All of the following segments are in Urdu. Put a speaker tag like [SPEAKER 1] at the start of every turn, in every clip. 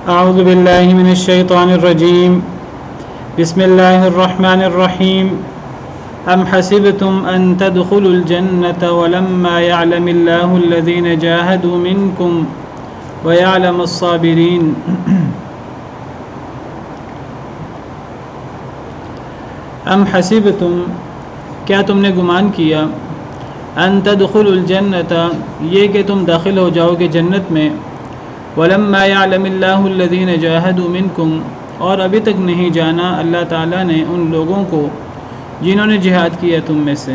[SPEAKER 1] أعوذ بالله من الشيطان الرجيم بسم الله الرحمن الرحيم أم حسبتم أن تدخلوا الجنة ولما يعلم الله الذين جاهدوا منكم ويعلم الصابرين أم حسبتم کیا تم نے گمان کیا ان تدخلوا الجنة یہ کہ تم داخل ہو جاؤ گے جنت میں ولما يعلم الله الذين جاهدوا منكم اور ابھی تک نہیں جانا اللہ تعالیٰ نے ان لوگوں کو جنہوں نے جہاد کیا تم میں سے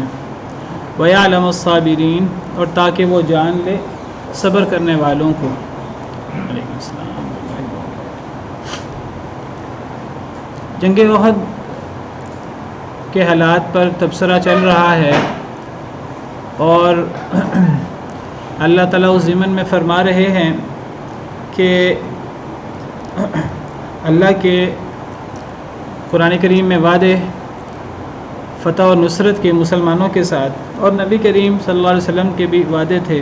[SPEAKER 1] ويعلم الصابرين اور تاکہ وہ جان لے صبر کرنے والوں کو. علیکم السلام. جنگ احد کے حالات پر تبصرہ چل رہا ہے اور اللہ تعالیٰ اس ضمن میں فرما رہے ہیں کہ اللہ کے قرآن کریم میں وعدے فتح و نصرت کے مسلمانوں کے ساتھ اور نبی کریم صلی اللہ علیہ وسلم کے بھی وعدے تھے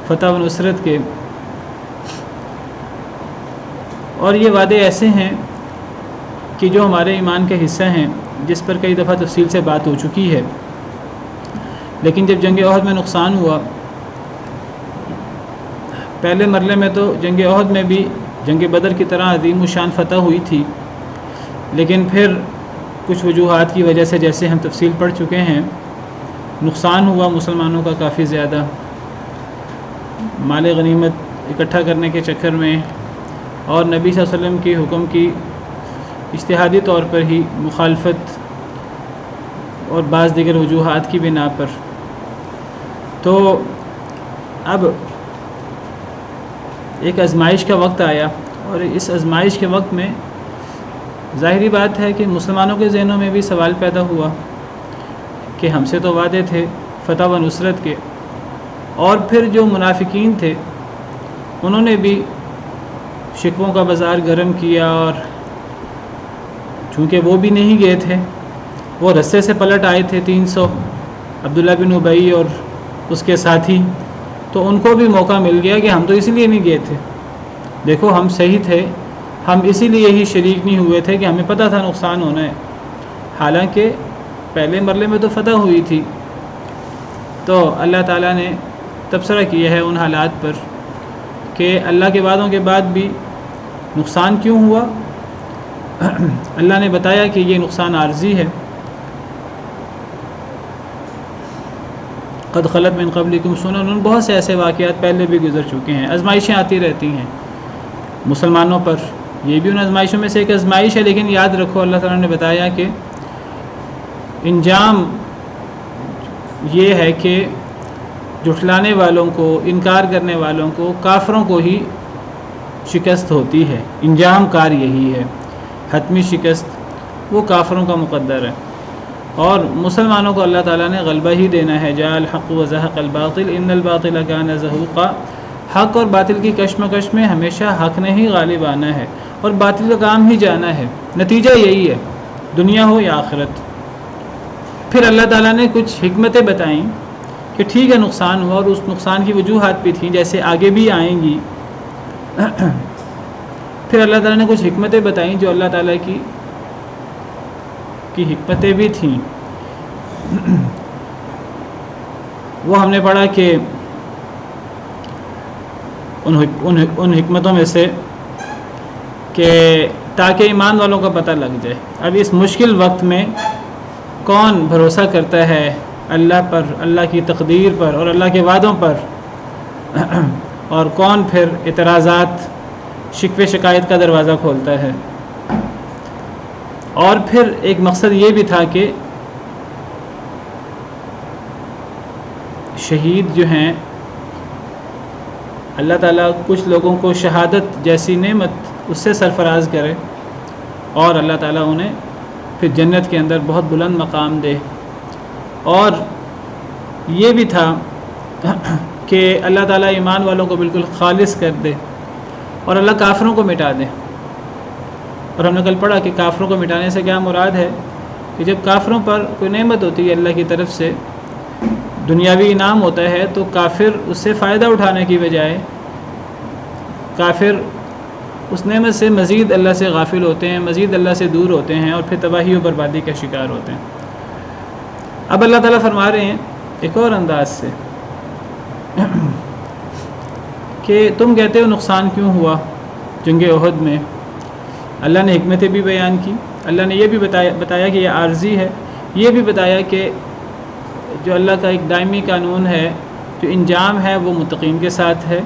[SPEAKER 1] فتح و نصرت کے، اور یہ وعدے ایسے ہیں کہ جو ہمارے ایمان کے حصہ ہیں، جس پر کئی دفعہ تفصیل سے بات ہو چکی ہے. لیکن جب جنگ احد میں نقصان ہوا، پہلے مرحلے میں تو جنگ احد میں بھی جنگ بدر کی طرح عظیم الشان فتح ہوئی تھی، لیکن پھر کچھ وجوہات کی وجہ سے، جیسے ہم تفصیل پڑھ چکے ہیں، نقصان ہوا مسلمانوں کا کافی زیادہ مال غنیمت اکٹھا کرنے کے چکر میں، اور نبی صلی اللہ علیہ وسلم کے حکم کی اجتہادی طور پر ہی مخالفت اور بعض دیگر وجوہات کی بنا پر. تو اب ایک آزمائش کا وقت آیا، اور اس آزمائش کے وقت میں ظاہری بات ہے کہ مسلمانوں کے ذہنوں میں بھی سوال پیدا ہوا کہ ہم سے تو وعدے تھے فتح و نصرت کے، اور پھر جو منافقین تھے انہوں نے بھی شکووں کا بازار گرم کیا، اور چونکہ وہ بھی نہیں گئے تھے، وہ رستے سے پلٹ آئے تھے 300 عبداللہ بن ابی اور اس کے ساتھی، تو ان کو بھی موقع مل گیا کہ ہم تو اسی لیے نہیں گئے تھے، دیکھو ہم صحیح تھے، ہم اسی لیے ہی شریک نہیں ہوئے تھے کہ ہمیں پتہ تھا نقصان ہونا ہے، حالانکہ پہلے مرحلے میں تو فتح ہوئی تھی. تو اللہ تعالیٰ نے تبصرہ کیا ہے ان حالات پر کہ اللہ کے وعدوں کے بعد بھی نقصان کیوں ہوا. اللہ نے بتایا کہ یہ نقصان عارضی ہے. قد خلت من قبلکم سنن، بہت سے ایسے واقعات پہلے بھی گزر چکے ہیں. آزمائشیں آتی رہتی ہیں مسلمانوں پر، یہ بھی ان آزمائشوں میں سے ایک آزمائش ہے، لیکن یاد رکھو اللہ تعالیٰ نے بتایا کہ انجام یہ ہے کہ جھٹلانے والوں کو، انکار کرنے والوں کو، کافروں کو ہی شکست ہوتی ہے. انجام کار یہی ہے، حتمی شکست وہ کافروں کا مقدر ہے، اور مسلمانوں کو اللہ تعالیٰ نے غلبہ ہی دینا ہے. جاء الحق وزهق الباطل ان الباطل كان زهوقا. حق اور باطل کی کشمکش میں ہمیشہ حق نے ہی غالب آنا ہے، اور باطل کا کام ہی جانا ہے. نتیجہ یہی ہے، دنیا ہو یا آخرت. پھر اللہ تعالیٰ نے کچھ حکمتیں بتائیں کہ ٹھیک ہے نقصان ہوا، اور اس نقصان کی وجوہات بھی تھیں جیسے آگے بھی آئیں گی. پھر اللہ تعالیٰ نے کچھ حکمتیں بتائیں جو اللہ تعالیٰ کی حکمتیں بھی تھیں. وہ ہم نے پڑھا کہ ان حکمتوں میں سے کہ تاکہ ایمان والوں کا پتہ لگ جائے اب اس مشکل وقت میں کون بھروسہ کرتا ہے اللہ پر، اللہ کی تقدیر پر اور اللہ کے وعدوں پر، اور کون پھر اعتراضات، شکوے شکایت کا دروازہ کھولتا ہے. اور پھر ایک مقصد یہ بھی تھا کہ شہید جو ہیں اللہ تعالیٰ کچھ لوگوں کو شہادت جیسی نعمت اس سے سرفراز کرے، اور اللہ تعالیٰ انہیں پھر جنت کے اندر بہت بلند مقام دے. اور یہ بھی تھا کہ اللہ تعالیٰ ایمان والوں کو بالکل خالص کر دے، اور اللہ کافروں کو مٹا دے. اور ہم نے کل پڑھا کہ کافروں کو مٹانے سے کیا مراد ہے کہ جب کافروں پر کوئی نعمت ہوتی ہے اللہ کی طرف سے، دنیاوی انعام ہوتا ہے، تو کافر اس سے فائدہ اٹھانے کی بجائے کافر اس نعمت سے مزید اللہ سے غافل ہوتے ہیں، مزید اللہ سے دور ہوتے ہیں اور پھر تباہی و بربادی کا شکار ہوتے ہیں۔ اب اللہ تعالیٰ فرما رہے ہیں ایک اور انداز سے کہ تم کہتے ہو نقصان کیوں ہوا جنگ احد میں۔ اللہ نے حکمتیں بھی بیان کی، اللہ نے یہ بھی بتایا کہ یہ عارضی ہے، یہ بھی بتایا کہ جو اللہ کا ایک دائمی قانون ہے، جو انجام ہے وہ متقین کے ساتھ ہے،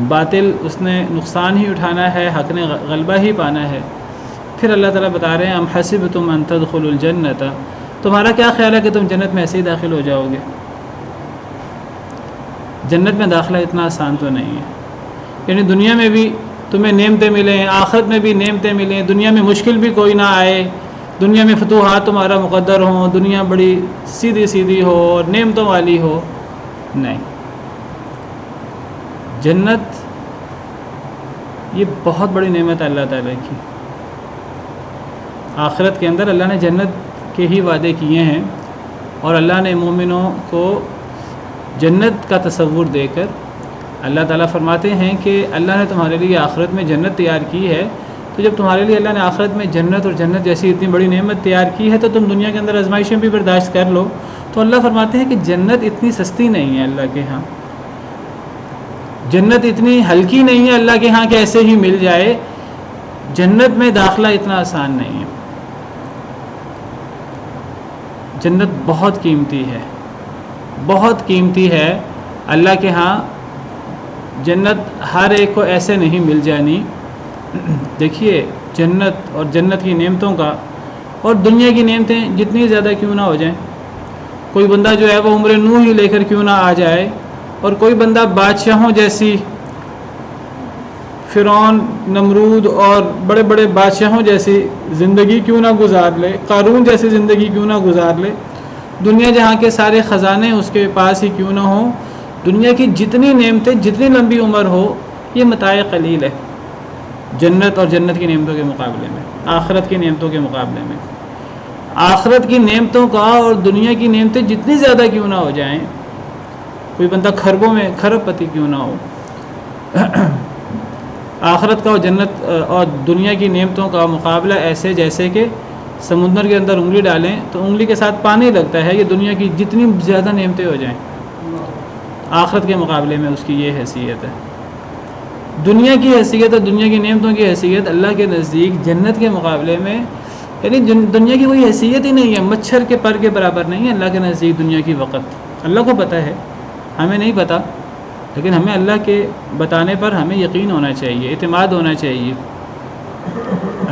[SPEAKER 1] باطل اس نے نقصان ہی اٹھانا ہے، حق نے غلبہ ہی پانا ہے۔ پھر اللہ تعالیٰ بتا رہے ہیں ام حسبتم ان تدخلوا الجنۃ، تمہارا کیا خیال ہے کہ تم جنت میں ایسے ہی داخل ہو جاؤ گے؟ جنت میں داخلہ اتنا آسان تو نہیں ہے، یعنی دنیا میں بھی تمہیں نعمتیں ملیں، آخرت میں بھی نعمتیں ملیں، دنیا میں مشکل بھی کوئی نہ آئے، دنیا میں فتوحات تمہارا مقدر ہوں، دنیا بڑی سیدھی سیدھی ہو اور نعمتوں والی ہو، نہیں۔ جنت یہ بہت بڑی نعمت ہے اللہ تعالیٰ کی۔ آخرت کے اندر اللہ نے جنت کے ہی وعدے کیے ہیں، اور اللہ نے مومنوں کو جنت کا تصور دے کر اللہ تعالیٰ فرماتے ہیں کہ اللہ نے تمہارے لیے آخرت میں جنت تیار کی ہے، تو جب تمہارے لیے اللہ نے آخرت میں جنت اور جنت جیسی اتنی بڑی نعمت تیار کی ہے تو تم دنیا کے اندر آزمائشیں بھی برداشت کر لو۔ تو اللہ فرماتے ہیں کہ جنت اتنی سستی نہیں ہے اللہ کے ہاں، جنت اتنی ہلکی نہیں ہے اللہ کے ہاں کہ ایسے ہی مل جائے، جنت میں داخلہ اتنا آسان نہیں ہے۔ جنت بہت قیمتی ہے، بہت قیمتی ہے اللہ کے ہاں۔ جنت ہر ایک کو ایسے نہیں مل جانی۔ دیکھیے جنت اور جنت کی نعمتوں کا اور دنیا کی نعمتیں جتنی زیادہ کیوں نہ ہو جائیں، کوئی بندہ جو ہے وہ عمر نوح ہی لے کر کیوں نہ آ جائے، اور کوئی بندہ بادشاہوں جیسی، فرعون، نمرود اور بڑے بڑے بادشاہوں جیسی زندگی کیوں نہ گزار لے، قارون جیسی زندگی کیوں نہ گزار لے، دنیا جہاں کے سارے خزانے اس کے پاس ہی کیوں نہ ہوں، دنیا کی جتنی نعمتیں، جتنی لمبی عمر ہو، یہ متاع قلیل ہے جنت اور جنت کی نعمتوں کے مقابلے میں، آخرت کی نعمتوں کے مقابلے میں۔ آخرت کی نعمتوں کا اور دنیا کی نعمتیں جتنی زیادہ کیوں نہ ہو جائیں، کوئی بندہ خربوں میں کھرب پتی کیوں نہ ہو، آخرت کا اور جنت اور دنیا کی نعمتوں کا مقابلہ ایسے جیسے کہ سمندر کے اندر انگلی ڈالیں تو انگلی کے ساتھ پانی لگتا ہے، یہ دنیا کی جتنی زیادہ نعمتیں ہو جائیں، آخرت کے مقابلے میں اس کی یہ حیثیت ہے۔ دنیا کی حیثیت اور دنیا کی نعمتوں کی حیثیت اللہ کے نزدیک جنت کے مقابلے میں، یعنی دنیا کی کوئی حیثیت ہی نہیں ہے، مچھر کے پر کے برابر نہیں ہے اللہ کے نزدیک دنیا کی وقت۔ اللہ کو پتہ ہے، ہمیں نہیں پتہ، لیکن ہمیں اللہ کے بتانے پر ہمیں یقین ہونا چاہیے، اعتماد ہونا چاہیے۔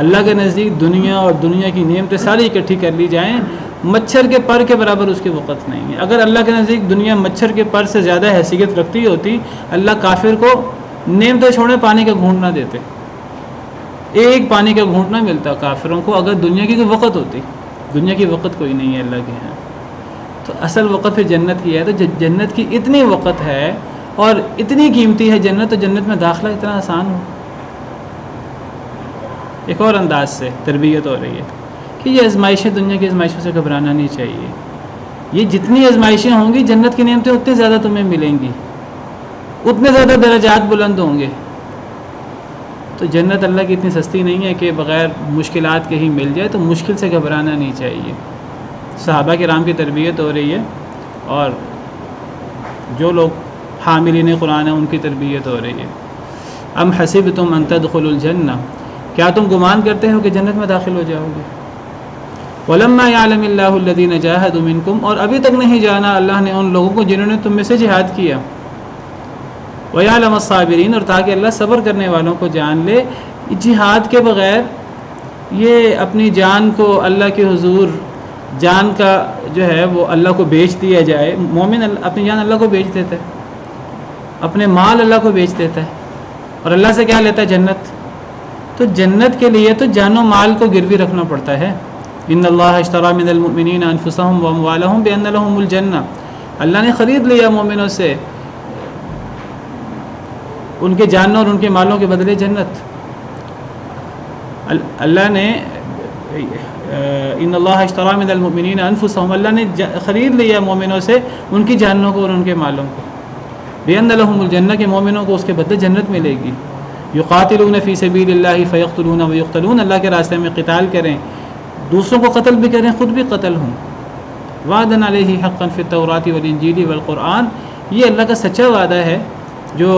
[SPEAKER 1] اللہ کے نزدیک دنیا اور دنیا کی نعمتیں ساری اکٹھی کر لی جائیں، مچھر کے پر کے برابر اس کے وقت نہیں ہے۔ اگر اللہ کے نزدیک دنیا مچھر کے پر سے زیادہ حیثیت رکھتی ہوتی، اللہ کافر کو نعمتیں چھوڑے پانی کا گھونٹ نہ دیتے، ایک پانی کا گھونٹ نہ ملتا کافروں کو اگر دنیا کی کوئی وقت ہوتی۔ دنیا کی وقت کوئی نہیں ہے اللہ کے یہاں، تو اصل وقت پھر جنت کی ہے۔ تو جنت کی اتنی وقت ہے اور اتنی قیمتی ہے جنت، تو جنت میں داخلہ اتنا آسان ہو۔ ایک اور انداز سے تربیت ہو رہی ہے کہ یہ آزمائشیں، دنیا کی آزمائشوں سے گھبرانا نہیں چاہیے، یہ جتنی آزمائشیں ہوں گی جنت کی نعمتیں اتنی زیادہ تمہیں ملیں گی، اتنے زیادہ درجات بلند ہوں گے۔ تو جنت اللہ کی اتنی سستی نہیں ہے کہ بغیر مشکلات کے ہی مل جائے، تو مشکل سے گھبرانا نہیں چاہیے۔ صحابہ کرام کی تربیت ہو رہی ہے، اور جو لوگ حاملین قرآن ہیں ان کی تربیت ہو رہی ہے۔ ام حسبتم ان تدخلوا الجنہ، کیا تم گمان کرتے ہو کہ جنت میں داخل ہو جاؤ گے؟ وَلَمَّا يَعْلَمِ اللَّهُ الَّذِينَ جَاهَدُوا مِنكُمْ، اور ابھی تک نہیں جانا اللہ نے ان لوگوں کو جنہوں نے تم میں سے جہاد کیا، وَيَعْلَمَ الصَّابِرِينَ، اور تاکہ اللہ صبر کرنے والوں کو جان لے۔ جہاد کے بغیر یہ اپنی جان کو اللہ کے حضور، جان کا جو ہے وہ اللہ کو بیچ دیا جائے۔ مومن اپنی جان اللہ کو بیچ دیتا ہے، اپنے مال اللہ کو بیچ دیتا ہے، اور اللہ سے کیا لیتا ہے؟ جنت۔ تو جنت کے لیے تو جان و مال کو گروی رکھنا پڑتا ہے۔ ان اللہ اشتری من المؤمنین انفسهم واموالهم بان لهم الجنہ، اللہ نے خرید لیا مومنوں سے ان کے جانوں اور ان کے مالوں کے بدلے جنت۔ اللہ نے ان اللہ اشتری من المؤمنین انفسهم، اللہ نے خرید لیا مومنوں سے ان کی جانوں کو اور ان کے مالوں کو، بان لهم الجنہ، کہ مومنوں کو اس کے بدلے جنت ملے گی۔ یقاتلون فی سبیل اللہ فیقتلون ویقتلون، اللہ کے راستے میں قتال کریں، دوسروں کو قتل بھی کریں، خود بھی قتل ہوں. وعدن علیہ حقا فی التوراۃ والانجیل والقرآن، یہ اللہ کا سچا وعدہ ہے جو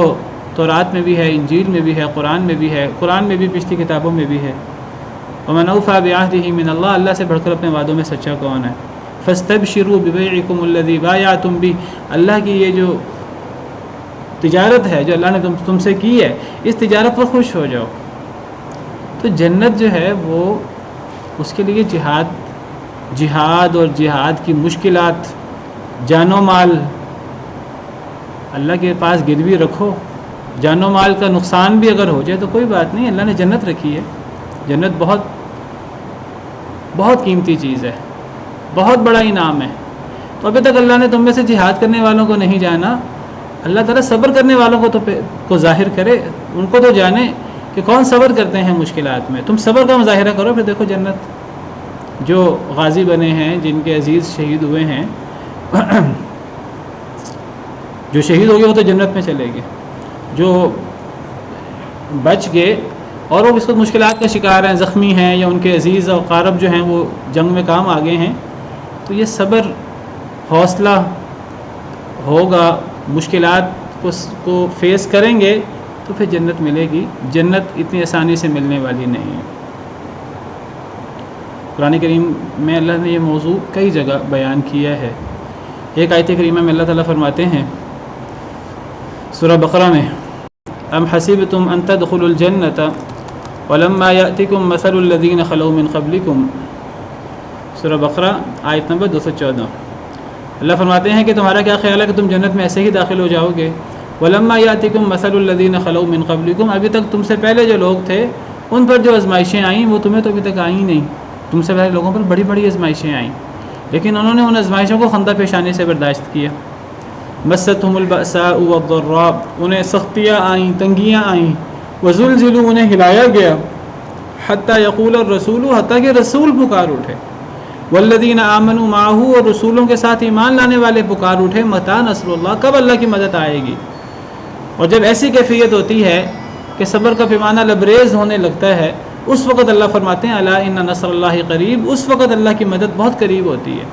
[SPEAKER 1] تورات میں بھی ہے، انجیل میں بھی ہے، قرآن میں بھی ہے، قرآن میں بھی پچھلی کتابوں میں بھی ہے. ومن اوفی بعہدہ من اللہ، اللہ سے بڑھ کر اپنے وعدوں میں سچا کون ہے. فاستبشروا ببیعکم الذی بایعتم بہ، اللہ کی یہ جو تجارت ہے جو اللہ نے تم سے کی ہے، اس تجارت پر خوش ہو جاؤ. تو جنت جو ہے وہ اس کے لیے جہاد اور جہاد کی مشکلات، جان و مال اللہ کے پاس گروی رکھو، جان و مال کا نقصان بھی اگر ہو جائے تو کوئی بات نہیں، اللہ نے جنت رکھی ہے. جنت بہت بہت قیمتی چیز ہے، بہت بڑا انعام ہے. تو ابھی تک اللہ نے تم میں سے جہاد کرنے والوں کو نہیں جانا، اللہ تعالیٰ صبر کرنے والوں کو ظاہر کرے، ان کو تو جانے کہ کون صبر کرتے ہیں مشکلات میں. تم صبر کا مظاہرہ کرو، پھر دیکھو جنت. جو غازی بنے ہیں، جن کے عزیز شہید ہوئے ہیں، جو شہید ہو گئے وہ تو جنت میں چلے گئے، جو بچ گئے اور وہ اس وقت مشکلات کا شکار ہیں، زخمی ہیں، یا ان کے عزیز اور قارب جو ہیں وہ جنگ میں کام آ گئے ہیں، تو یہ صبر حوصلہ ہوگا، مشکلات کو فیس کریں گے تو پھر جنت ملے گی. جنت اتنی آسانی سے ملنے والی نہیں ہے. قرآن کریم میں اللہ نے یہ موضوع کئی جگہ بیان کیا ہے. ایک آیت کریمہ میں اللہ تعالیٰ فرماتے ہیں سورہ بقرہ میں، ام حسبتم ان تدخلوا الجنۃ ولما یأتکم مثل الذین خلوا من قبلکم، سورہ بقرہ آیت نمبر 214. اللہ فرماتے ہیں کہ تمہارا کیا خیال ہے کہ تم جنت میں ایسے ہی داخل ہو جاؤ گے. ولما یأتکم مثل الذین خلوا من قبلکم، ابھی تک تم سے پہلے جو لوگ تھے ان پر جو آزمائشیں آئیں وہ تمہیں تو ابھی تک آئیں نہیں. تم سے پہلے لوگوں پر بڑی بڑی آزمائشیں آئیں، لیکن انہوں نے ان آزمائشوں کو خندہ پیشانی سے برداشت کیا. مستہم البأساء والضراء، انہیں سختیاں آئیں، تنگیاں آئیں. وزلزلوا، انہیں ہلایا گیا. حتی یقول الرسول، حتیٰ کہ رسول پکار اٹھے. والذین آمنوا معہ، اور رسولوں کے ساتھ ایمان لانے والے پکار اٹھے. متی نصر اللہ، کب اللہ کی مدد آئے گی. اور جب ایسی کیفیت ہوتی ہے کہ صبر کا پیمانہ لبریز ہونے لگتا ہے، اس وقت اللہ فرماتے ہیں الا ان نصر اللہ قریب، اس وقت اللہ کی مدد بہت قریب ہوتی ہے.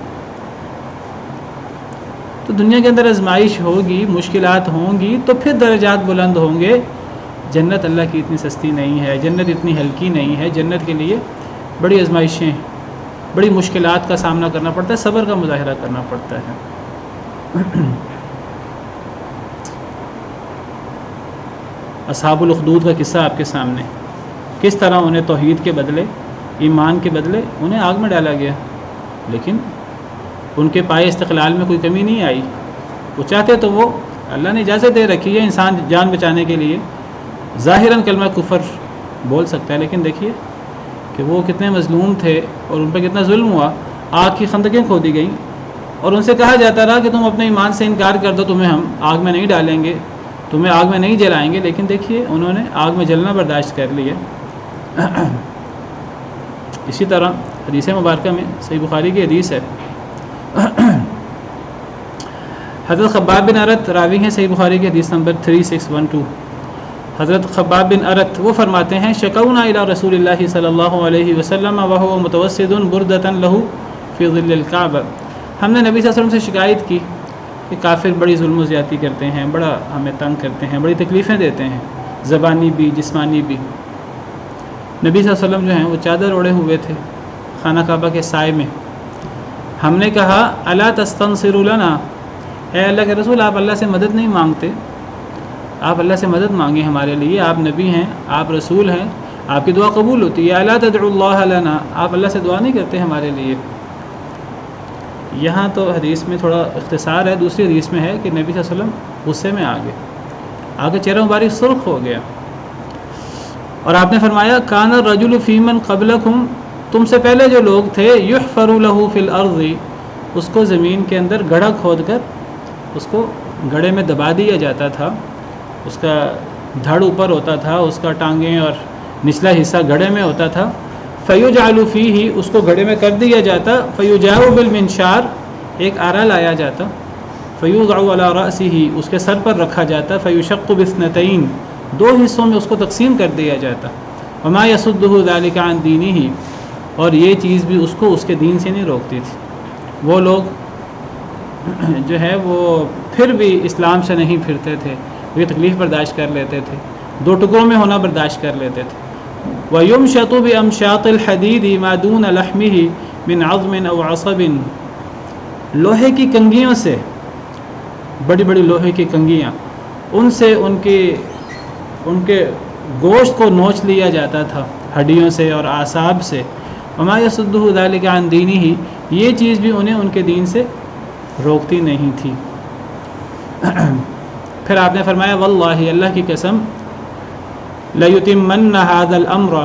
[SPEAKER 1] تو دنیا کے اندر آزمائش ہوگی، مشکلات ہوں گی، تو پھر درجات بلند ہوں گے. جنت اللہ کی اتنی سستی نہیں ہے، جنت اتنی ہلکی نہیں ہے. جنت کے لیے بڑی آزمائشیں، بڑی مشکلات کا سامنا کرنا پڑتا ہے، صبر کا مظاہرہ کرنا پڑتا ہے. اصحاب الاخدود کا قصہ آپ کے سامنے، کس طرح انہیں توحید کے بدلے، ایمان کے بدلے انہیں آگ میں ڈالا گیا، لیکن ان کے پائے استقلال میں کوئی کمی نہیں آئی. وہ چاہتے تو وہ اللہ نے اجازت دے رکھی ہے انسان جان بچانے کے لیے، ظاہراً کلمہ کفر بول سکتا ہے، لیکن دیکھیے کہ وہ کتنے مظلوم تھے اور ان پہ کتنا ظلم ہوا. آگ کی خندقیں کھودی گئیں اور ان سے کہا جاتا رہا کہ تم اپنے ایمان سے انکار کر دو، تمہیں ہم آگ میں نہیں ڈالیں گے، تمہیں آگ میں نہیں جلائیں گے. لیکن دیکھیے انہوں نے آگ میں جلنا برداشت کر لیا. اسی طرح حدیث مبارکہ میں، صحیح بخاری کی حدیث ہے، حضرت خباب بن ارت راوی ہیں صحیح بخاری کی حدیث نمبر 3612. حضرت خباب بن ارت وہ فرماتے ہیں شکونا الی رسول اللہ صلی اللہ علیہ وسلم وهو متوسد بردۃ له فی ظل الکعبہ، ہم نے نبی صلی اللہ علیہ وسلم سے شکایت کی کہ کافر بڑی ظلم و زیادتی کرتے ہیں، بڑا ہمیں تنگ کرتے ہیں، بڑی تکلیفیں دیتے ہیں، زبانی بھی جسمانی بھی. نبی صلی اللہ علیہ وسلم جو ہیں وہ چادر اوڑے ہوئے تھے خانہ کعبہ کے سائے میں. ہم نے کہا الا تستنصر لنا، اے اللہ کے رسول آپ اللہ سے مدد نہیں مانگتے، آپ اللہ سے مدد مانگیں ہمارے لیے، آپ نبی ہیں، آپ رسول ہیں، آپ کی دعا قبول ہوتی ہے. الا تدعو اللہ لنا، آپ اللہ سے دعا نہیں کرتے ہمارے لیے. یہاں تو حدیث میں تھوڑا اختصار ہے، دوسری حدیث میں ہے کہ نبی صلی اللہ علیہ وسلم غصے میں آگے چہرہ مبارک سرخ ہو گیا اور آپ نے فرمایا کان الرجل فی من قبلکم، تم سے پہلے جو لوگ تھے، یحفر له فی الارض، اس کو زمین کے اندر گڑھا کھود کر اس کو گڑھے میں دبا دیا جاتا تھا، اس کا دھڑ اوپر ہوتا تھا، اس کا ٹانگیں اور نچلا حصہ گڑھے میں ہوتا تھا. فیجعل فیہ، اس کو گڑھے میں کر دیا جاتا. فیجاء بالمنشار، ایک آرا لایا جاتا. فیوضع علی رأسہ، اس کے سر پر رکھا جاتا. فیشق باثنتین، دو حصوں میں اس کو تقسیم کر دیا جاتا. وما يصده ذلك عن دینه، اور یہ چیز بھی اس کو اس کے دین سے نہیں روکتی تھی. وہ لوگ جو ہے وہ پھر بھی اسلام سے نہیں پھرتے تھے، یہ تکلیف برداشت کر لیتے تھے، دو ٹکڑوں میں ہونا برداشت کر لیتے تھے. وَيُمْشَطُ بِأَمْشَاطِ الْحَدِيدِ مَا دُونَ لَحْمِهِ مِنْ عَظْمٍ أَوْ عَصَبٍ، لوہے کی کنگھیوں سے، بڑی بڑی لوہے کی کنگھیاں، ان سے ان کے گوشت کو نوچ لیا جاتا تھا، ہڈیوں سے اور اعصاب سے. وما يصده ذلك عن دینه، یہ چیز بھی انہیں ان کے دین سے روکتی نہیں تھی. پھر آپ نے فرمایا واللہ، اللہ کی قسم، لَيُتِمَّنَّ هَذَا الْأَمْرَ،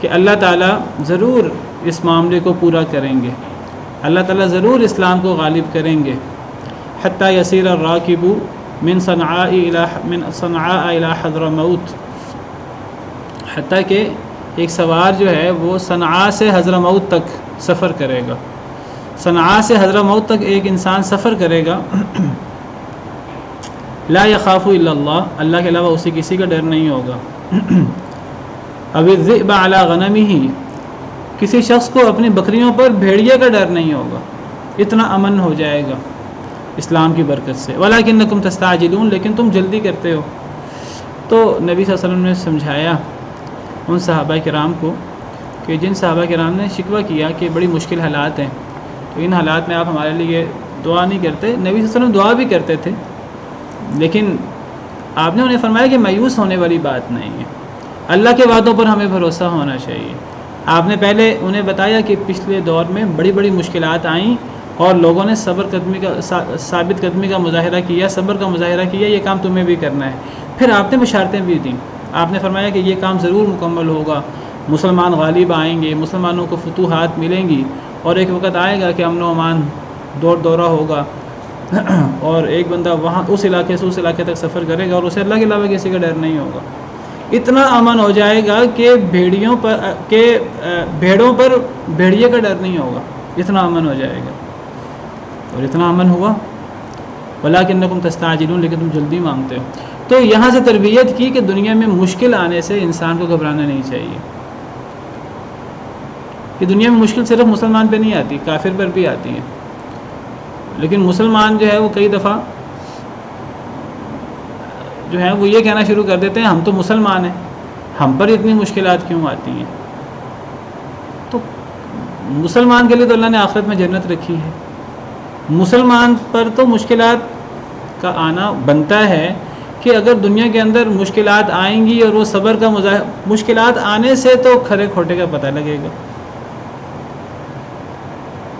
[SPEAKER 1] کہ اللہ تعالیٰ ضرور اس معاملے کو پورا کریں گے، اللہ تعالیٰ ضرور اسلام کو غالب کریں گے. حتیٰ یسیر الراکب من صنعاء الى حضرموت، حتیٰ کہ ایک سوار جو ہے وہ صنعاء سے حضرموت تک سفر کرے گا. صنعاء سے حضرموت تک ایک انسان سفر کرے گا. لا یخاف الا اللہ، اللہ کے علاوہ اسے کسی کا ڈر نہیں ہوگا. اب الذئب علی غنمہ، کسی شخص کو اپنی بکریوں پر بھیڑیے کا ڈر نہیں ہوگا، اتنا امن ہو جائے گا اسلام کی برکت سے. ولکنکم تستعجلون، لیکن تم جلدی کرتے ہو. تو نبی صلی اللہ علیہ وسلم نے سمجھایا ان صحابہ کرام کو کہ جن صحابہ کرام نے شکوہ کیا کہ بڑی مشکل حالات ہیں، تو ان حالات میں آپ ہمارے لیے دعا نہیں کرتے. نبی صلی اللہ علیہ وسلم دعا بھی کرتے تھے، لیکن آپ نے انہیں فرمایا کہ مایوس ہونے والی بات نہیں ہے، اللہ کے وعدوں پر ہمیں بھروسہ ہونا چاہیے. آپ نے پہلے انہیں بتایا کہ پچھلے دور میں بڑی بڑی مشکلات آئیں اور لوگوں نے ثابت قدمی کا مظاہرہ کیا، صبر کا مظاہرہ کیا، یہ کام تمہیں بھی کرنا ہے. پھر آپ نے بشارتیں بھی دیں، آپ نے فرمایا کہ یہ کام ضرور مکمل ہوگا، مسلمان غالب آئیں گے، مسلمانوں کو فتوحات ملیں گی، اور ایک وقت آئے گا کہ امن و امان دورہ ہوگا، اور ایک بندہ وہاں اس علاقے سے اس علاقے تک سفر کرے گا اور اسے اللہ کے علاوہ کسی کا ڈر نہیں ہوگا. اتنا امن ہو جائے گا کہ بھیڑوں پر بھیڑیے کا ڈر نہیں ہوگا، اتنا امن ہو جائے گا. اور اتنا امن ہوا. ولکنکم تستعجلون، لیکن تم جلدی مانگتے ہو. تو یہاں سے تربیت کی کہ دنیا میں مشکل آنے سے انسان کو گھبرانا نہیں چاہیے. کہ دنیا میں مشکل صرف مسلمان پہ نہیں آتی، کافر پر بھی آتی ہے. لیکن مسلمان جو ہے وہ کئی دفعہ جو ہے وہ یہ کہنا شروع کر دیتے ہیں ہم تو مسلمان ہیں، ہم پر اتنی مشکلات کیوں آتی ہیں. تو مسلمان کے لیے تو اللہ نے آخرت میں جنت رکھی ہے. مسلمان پر تو مشکلات کا آنا بنتا ہے کہ اگر دنیا کے اندر مشکلات آئیں گی اور وہ صبر کا مشکلات آنے سے تو کھرے کھوٹے کا پتہ لگے گا.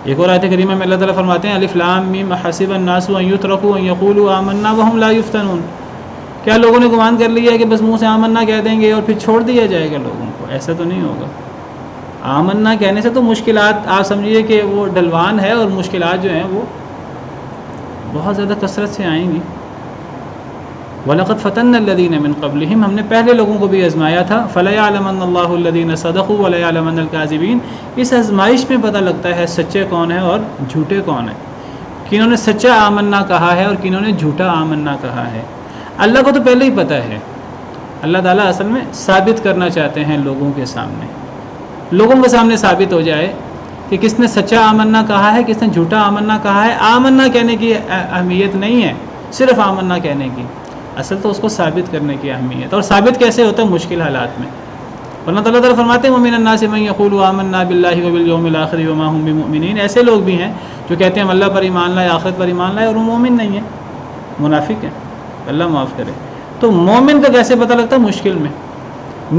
[SPEAKER 1] ایک اور آیت کریمہ میں اللہ تعالیٰ فرماتے ہیں الف لام میم حسب الناس ان یترکوا ان یقولوا آمنا وهم لا یفتنون، کیا لوگوں نے گمان کر لیا ہے کہ بس منہ سے آمنا کہہ دیں گے اور پھر چھوڑ دیا جائے گا لوگوں کو؟ ایسا تو نہیں ہوگا. آمنا کہنے سے تو مشکلات آپ سمجھیے کہ وہ ڈلوان ہے، اور مشکلات جو ہیں وہ بہت زیادہ کثرت سے آئیں گی. وَلَقَدْ فَتَنَّا الَّذِينَ مِن قَبْلِهِمْ، ہم نے پہلے لوگوں کو بھی آزمایا تھا. فَلَيَعْلَمَنَّ اللَّهُ الَّذِينَ صَدَقُوا وَلَيَعْلَمَنَّ الْكَاذِبِينَ، اس آزمائش میں پتہ لگتا ہے سچے کون ہیں اور جھوٹے کون ہیں، کنہوں نے سچا آمنا کہا ہے اور کنہوں نے جھوٹا آمنا کہا ہے. اللہ کو تو پہلے ہی پتہ ہے. اللہ تعالیٰ اصل میں ثابت کرنا چاہتے ہیں لوگوں کے سامنے ثابت ہو جائے کہ کس نے سچا آمنا کہا ہے، کس نے جھوٹا آمنا کہا ہے. آمنا کہنے کی اہمیت نہیں ہے صرف آمنا کہنے کی، اصل تو اس کو ثابت کرنے کی اہمیت. اور ثابت کیسے ہوتا ہے؟ مشکل حالات میں. ورنہ اللہ تعالیٰ فرماتے ہیں وَمِنَ النَّاسِ مَن يَقُولُ آمَنَّا بِاللَّهِ وَبِالْيَوْمِ الْآخِرِ وَمَا هُم بِمُؤْمِنِينَ، ایسے لوگ بھی ہیں جو کہتے ہیں ہم اللہ پر ایمان لائے، آخرت پر ایمان لائے، اور وہ مومن نہیں ہیں، منافق ہیں. اللہ معاف کرے. تو مومن کا کیسے پتہ لگتا ہے؟ مشکل میں.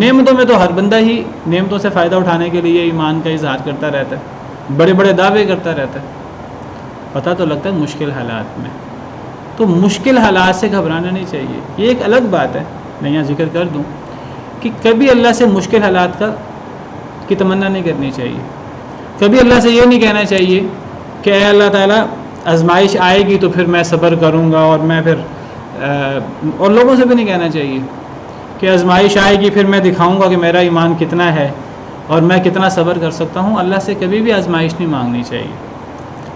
[SPEAKER 1] نعمتوں میں تو ہر بندہ ہی نعمتوں سے فائدہ اٹھانے کے لیے ایمان کا اظہار کرتا رہتا ہے، بڑے بڑے دعوے کرتا رہتا ہے. پتہ تو لگتا ہے مشکل حالات میں. تو مشکل حالات سے گھبرانا نہیں چاہیے. یہ ایک الگ بات ہے، میں یہاں ذکر کر دوں کہ کبھی اللہ سے مشکل حالات کی تمنا نہیں کرنی چاہیے. کبھی اللہ سے یہ نہیں کہنا چاہیے کہ اے اللہ تعالیٰ آزمائش آئے گی تو پھر میں صبر کروں گا، اور میں پھر اور لوگوں سے بھی نہیں کہنا چاہیے کہ آزمائش آئے گی پھر میں دکھاؤں گا کہ میرا ایمان کتنا ہے اور میں کتنا صبر کر سکتا ہوں. اللہ سے کبھی بھی آزمائش نہیں مانگنی چاہیے.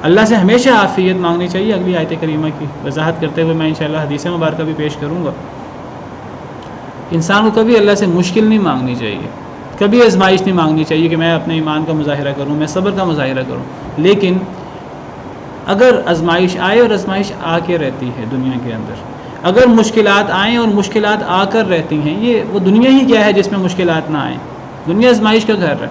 [SPEAKER 1] اللہ سے ہمیشہ عافیت مانگنی چاہیے. اگلی آیت کریمہ کی وضاحت کرتے ہوئے میں انشاءاللہ حدیث مبارکہ بھی پیش کروں گا. انسان کو کبھی اللہ سے مشکل نہیں مانگنی چاہیے، کبھی آزمائش نہیں مانگنی چاہیے کہ میں اپنے ایمان کا مظاہرہ کروں، میں صبر کا مظاہرہ کروں. لیکن اگر آزمائش آئے، اور آزمائش آ کے رہتی ہے دنیا کے اندر، اگر مشکلات آئیں اور مشکلات آ کر رہتی ہیں، یہ وہ دنیا ہی کیا ہے جس میں مشکلات نہ آئیں؟ دنیا آزمائش کا گھر ہے.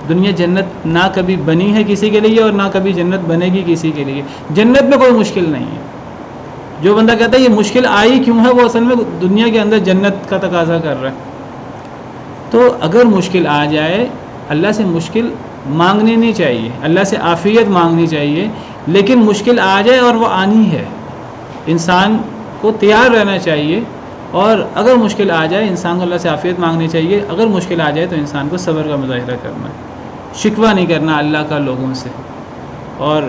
[SPEAKER 1] دنیا جنت نہ کبھی بنی ہے کسی کے لیے، اور نہ کبھی جنت بنے گی کسی کے لیے. جنت میں کوئی مشکل نہیں ہے. جو بندہ کہتا ہے یہ مشکل آئی کیوں ہے، وہ اصل میں دنیا کے اندر جنت کا تقاضا کر رہا ہے. تو اگر مشکل آ جائے، اللہ سے مشکل مانگنی نہیں چاہیے، اللہ سے عافیت مانگنی چاہیے. لیکن مشکل آ جائے اور وہ آنی ہے، انسان کو تیار رہنا چاہیے. اور اگر مشکل آ جائے انسان کو اللہ سے عافیت مانگنی چاہیے. اگر مشکل آ جائے تو انسان کو صبر کا مظاہرہ کرنا ہے، شکوہ نہیں کرنا اللہ کا لوگوں سے، اور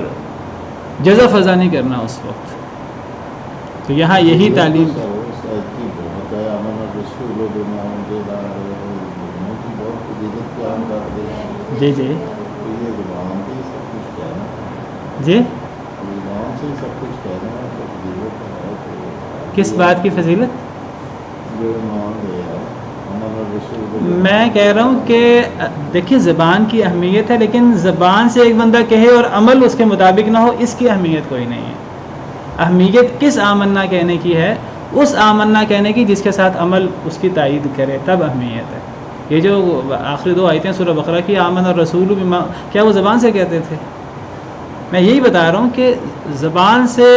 [SPEAKER 1] جزا فضا نہیں کرنا اس وقت. تو یہاں یہی تعلیم جی جی جی کس بات کی فضیلت؟ میں کہہ رہا ہوں کہ دیکھیے زبان کی اہمیت ہے، لیکن زبان سے ایک بندہ کہے اور عمل اس کے مطابق نہ ہو، اس کی اہمیت کوئی نہیں ہے. اہمیت کس آمنا کہنے کی ہے؟ اس آمنا کہنے کی جس کے ساتھ عمل اس کی تائید کرے، تب اہمیت ہے. یہ جو آخری 2 آیتیں سورہ بقرہ کی، آمن الرسول بما، کیا وہ زبان سے کہتے تھے؟ میں یہی بتا رہا ہوں کہ زبان سے،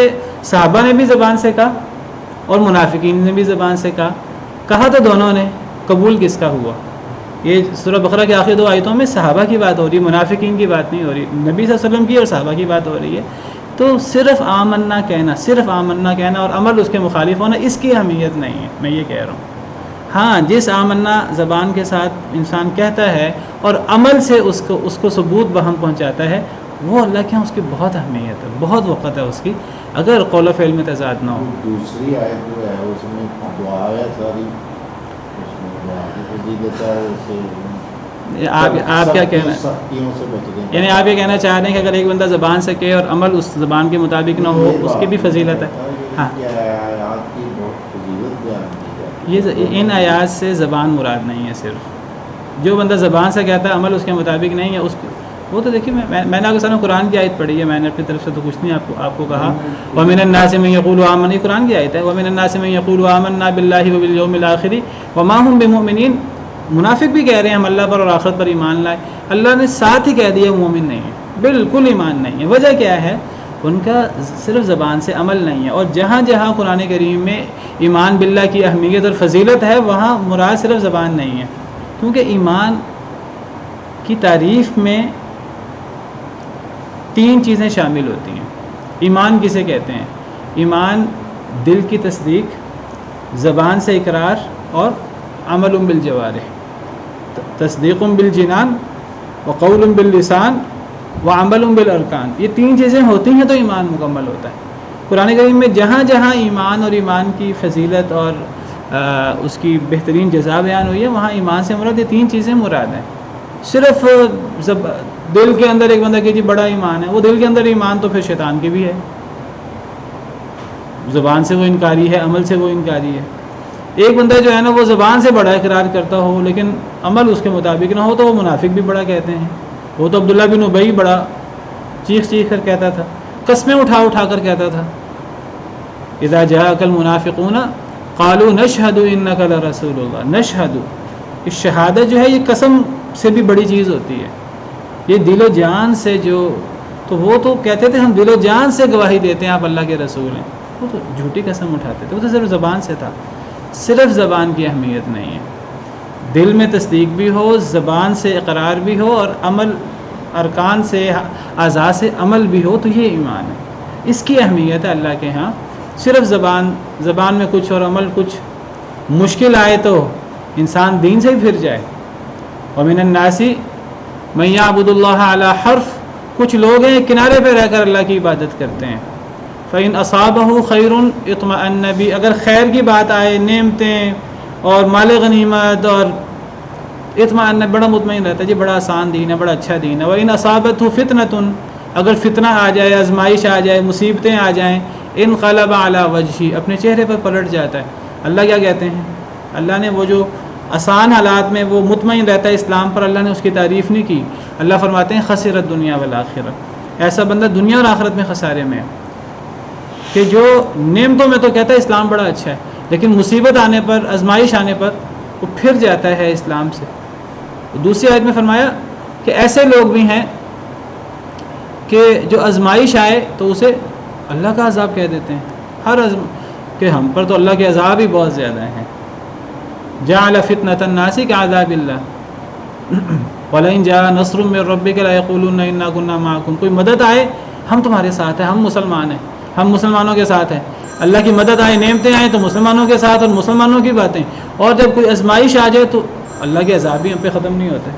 [SPEAKER 1] صحابہ نے بھی زبان سے کہا اور منافقین نے بھی زبان سے کہا تو دونوں نے. قبول کس کا ہوا؟ یہ سورہ بقرہ کے آخری 2 آیتوں میں صحابہ کی بات ہو رہی ہے، منافقین کی بات نہیں ہو رہی. نبی صلی اللہ علیہ وسلم کی اور صحابہ کی بات ہو رہی ہے. تو صرف آمنا کہنا اور عمل اس کے مخالف ہونا، اس کی اہمیت نہیں ہے. میں یہ کہہ رہا ہوں. ہاں، جس آمنا زبان کے ساتھ انسان کہتا ہے اور عمل سے اس کو ثبوت بہم پہنچاتا ہے، وہ اللہ کے ہاں اس کی بہت اہمیت ہے، بہت وقت ہے اس کی، اگر قول و فعل میں تضاد نہ ہو.
[SPEAKER 2] دوسری آیت جو ہے اس میں دعا ہے ساری، اس میں دعا کی فضیلت ہے.
[SPEAKER 1] آپ کیا کہنا ہے؟ یعنی آپ یہ کہنا چاہ رہے ہیں کہ اگر ایک بندہ زبان سے کہے اور عمل اس زبان کے مطابق نہ ہو، اس کی بھی فضیلت ہے. ہاں، یہ ان آیات سے زبان مراد نہیں ہے. صرف جو بندہ زبان سے کہتا ہے عمل اس کے مطابق نہیں ہے، اس وہ تو دیکھیے میں نے آپ کے سامنے قرآن کی آیت پڑھی ہے، میں نے اپنی طرف سے تو کچھ نہیں آپ کو کہا. وَمِنَ النَّاسِ مَن يَقُولُ آمَنَّا، یہ قرآن کی آیت ہے. وَمِنَ النَّاسِ مَن يَقُولُ آمَنَّا بِاللَّهِ وَبِالْيَوْمِ الْآخِرِ وَمَا هُم بِمُؤْمِنِينَ. منافق بھی کہہ رہے ہیں ہم اللہ پر اور آخرت پر ایمان لائے. اللہ نے ساتھ ہی کہہ دیا مومن نہیں ہے، بالکل ایمان نہیں ہے. وجہ کیا ہے؟ ان کا صرف زبان سے عمل نہیں ہے. اور جہاں جہاں قرآن کریم میں ایمان باللہ کی اہمیت اور فضیلت ہے، وہاں مراد صرف زبان نہیں ہے. کیونکہ ایمان کی تعریف میں 3 چیزیں شامل ہوتی ہیں. ایمان کسے کہتے ہیں؟ ایمان دل کی تصدیق، زبان سے اقرار، اور عمل بالجوارح. تصدیق بالجنان وقول باللسان وعمل بالارکان. یہ 3 چیزیں ہوتی ہیں تو ایمان مکمل ہوتا ہے. قرآن کریم میں جہاں جہاں ایمان اور ایمان کی فضیلت اور اس کی بہترین جزا بیان ہوئی ہے، وہاں ایمان سے مراد یہ 3 چیزیں مراد ہیں. صرف دل کے اندر ایک بندہ کہ جی بڑا ایمان ہے، وہ دل کے اندر ایمان تو پھر شیطان کی بھی ہے. زبان سے وہ انکاری ہے، عمل سے وہ انکاری ہے. ایک بندہ جو ہے نا وہ زبان سے بڑا اقرار کرتا ہو لیکن عمل اس کے مطابق نہ ہو، تو وہ منافق بھی بڑا کہتے ہیں. وہ تو عبداللہ بن ابی بڑا چیخ کر کہتا تھا، قسمیں اٹھا کر کہتا تھا، اذا جاءک المنافقون قالوا نشهد انک لرسول اللہ. نشهد، اس شہادت جو ہے یہ قسم سے بھی بڑی چیز ہوتی ہے. یہ دل و جان سے جو، تو وہ تو کہتے تھے ہم دل و جان سے گواہی دیتے ہیں آپ اللہ کے رسول ہیں. وہ تو جھوٹی قسم اٹھاتے تھے. وہ تو صرف زبان سے تھا. صرف زبان کی اہمیت نہیں ہے. دل میں تصدیق بھی ہو، زبان سے اقرار بھی ہو، اور عمل ارکان سے، اعضاء سے عمل بھی ہو، تو یہ ایمان ہے. اس کی اہمیت ہے اللہ کے ہاں. صرف زبان میں کچھ اور عمل کچھ، مشکل آئے تو انسان دین سے ہی پھر جائے. وَمِنَ النَّاسِ مَن يَعْبُدُ اللَّهَ عَلَى حَرْفٍ. کچھ لوگ ہیں کنارے پہ رہ کر اللہ کی عبادت کرتے ہیں. فَإِنْ أَصَابَهُ خَيْرٌ اطْمَأَنَّ بِهِ. اگر خیر کی بات آئے، نعمتیں اور مال غنیمت اور اطمئن، بڑا مطمئن رہتا ہے، جی بڑا آسان دین ہے، بڑا اچھا دین ہے. وَإِنْ أَصَابَتْهُ فِتْنَةٌ. اگر فتنہ آ جائے، آزمائش آ جائے، مصیبتیں آ جائیں، انقلب علی وجہہ، اپنے چہرے پر پلٹ جاتا ہے. اللہ کیا کہتے ہیں؟ اللہ نے وہ جو آسان حالات میں وہ مطمئن رہتا ہے اسلام پر، اللہ نے اس کی تعریف نہیں کی. اللہ فرماتے ہیں خسرت دنیا والآخرہ، ایسا بندہ دنیا اور آخرت میں خسارے میں ہے کہ جو نعمتوں میں تو کہتا ہے اسلام بڑا اچھا ہے، لیکن مصیبت آنے پر، آزمائش آنے پر وہ پھر جاتا ہے اسلام سے. دوسری آیت میں فرمایا کہ ایسے لوگ بھی ہیں کہ جو آزمائش آئے تو اسے اللہ کا عذاب کہہ دیتے ہیں. کہ ہم پر تو اللہ کے عذاب ہی بہت زیادہ ہیں. جعل فتنة الناس كعذاب اللہ وَلَئِنْ جَاءَ نَصْرٌ مِّن رَّبِّكَ لَيَقُولُنَّ إِنَّا كُنَّا مَعَكُمْ. کوئی مدد آئے ہم تمہارے ساتھ ہیں، ہم مسلمان ہیں، ہم مسلمانوں کے ساتھ ہیں. اللہ کی مدد آئے، نعمتیں آئیں تو مسلمانوں کے ساتھ اور مسلمانوں کی باتیں، اور جب کوئی آزمائش آ جائے تو اللہ کے عذاب بھی ہم پہ ختم نہیں ہوتے.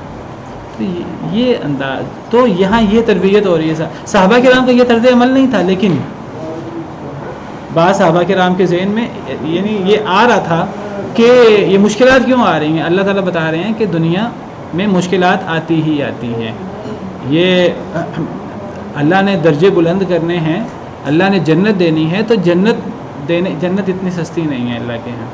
[SPEAKER 1] تو یہ انداز، تو یہاں یہ تربیت ہو رہی ہے. صحابہ کرام کا یہ طرز عمل نہیں تھا، لیکن بعض صحابہ کرام کے ذہن میں یعنی یہ آ رہا تھا کہ یہ مشکلات کیوں آ رہی ہیں. اللہ تعالیٰ بتا رہے ہیں کہ دنیا میں مشکلات آتی ہی آتی ہیں. یہ اللہ نے درجے بلند کرنے ہیں، اللہ نے جنت دینی ہے، تو جنت اتنی سستی نہیں ہے اللہ کے ہاں.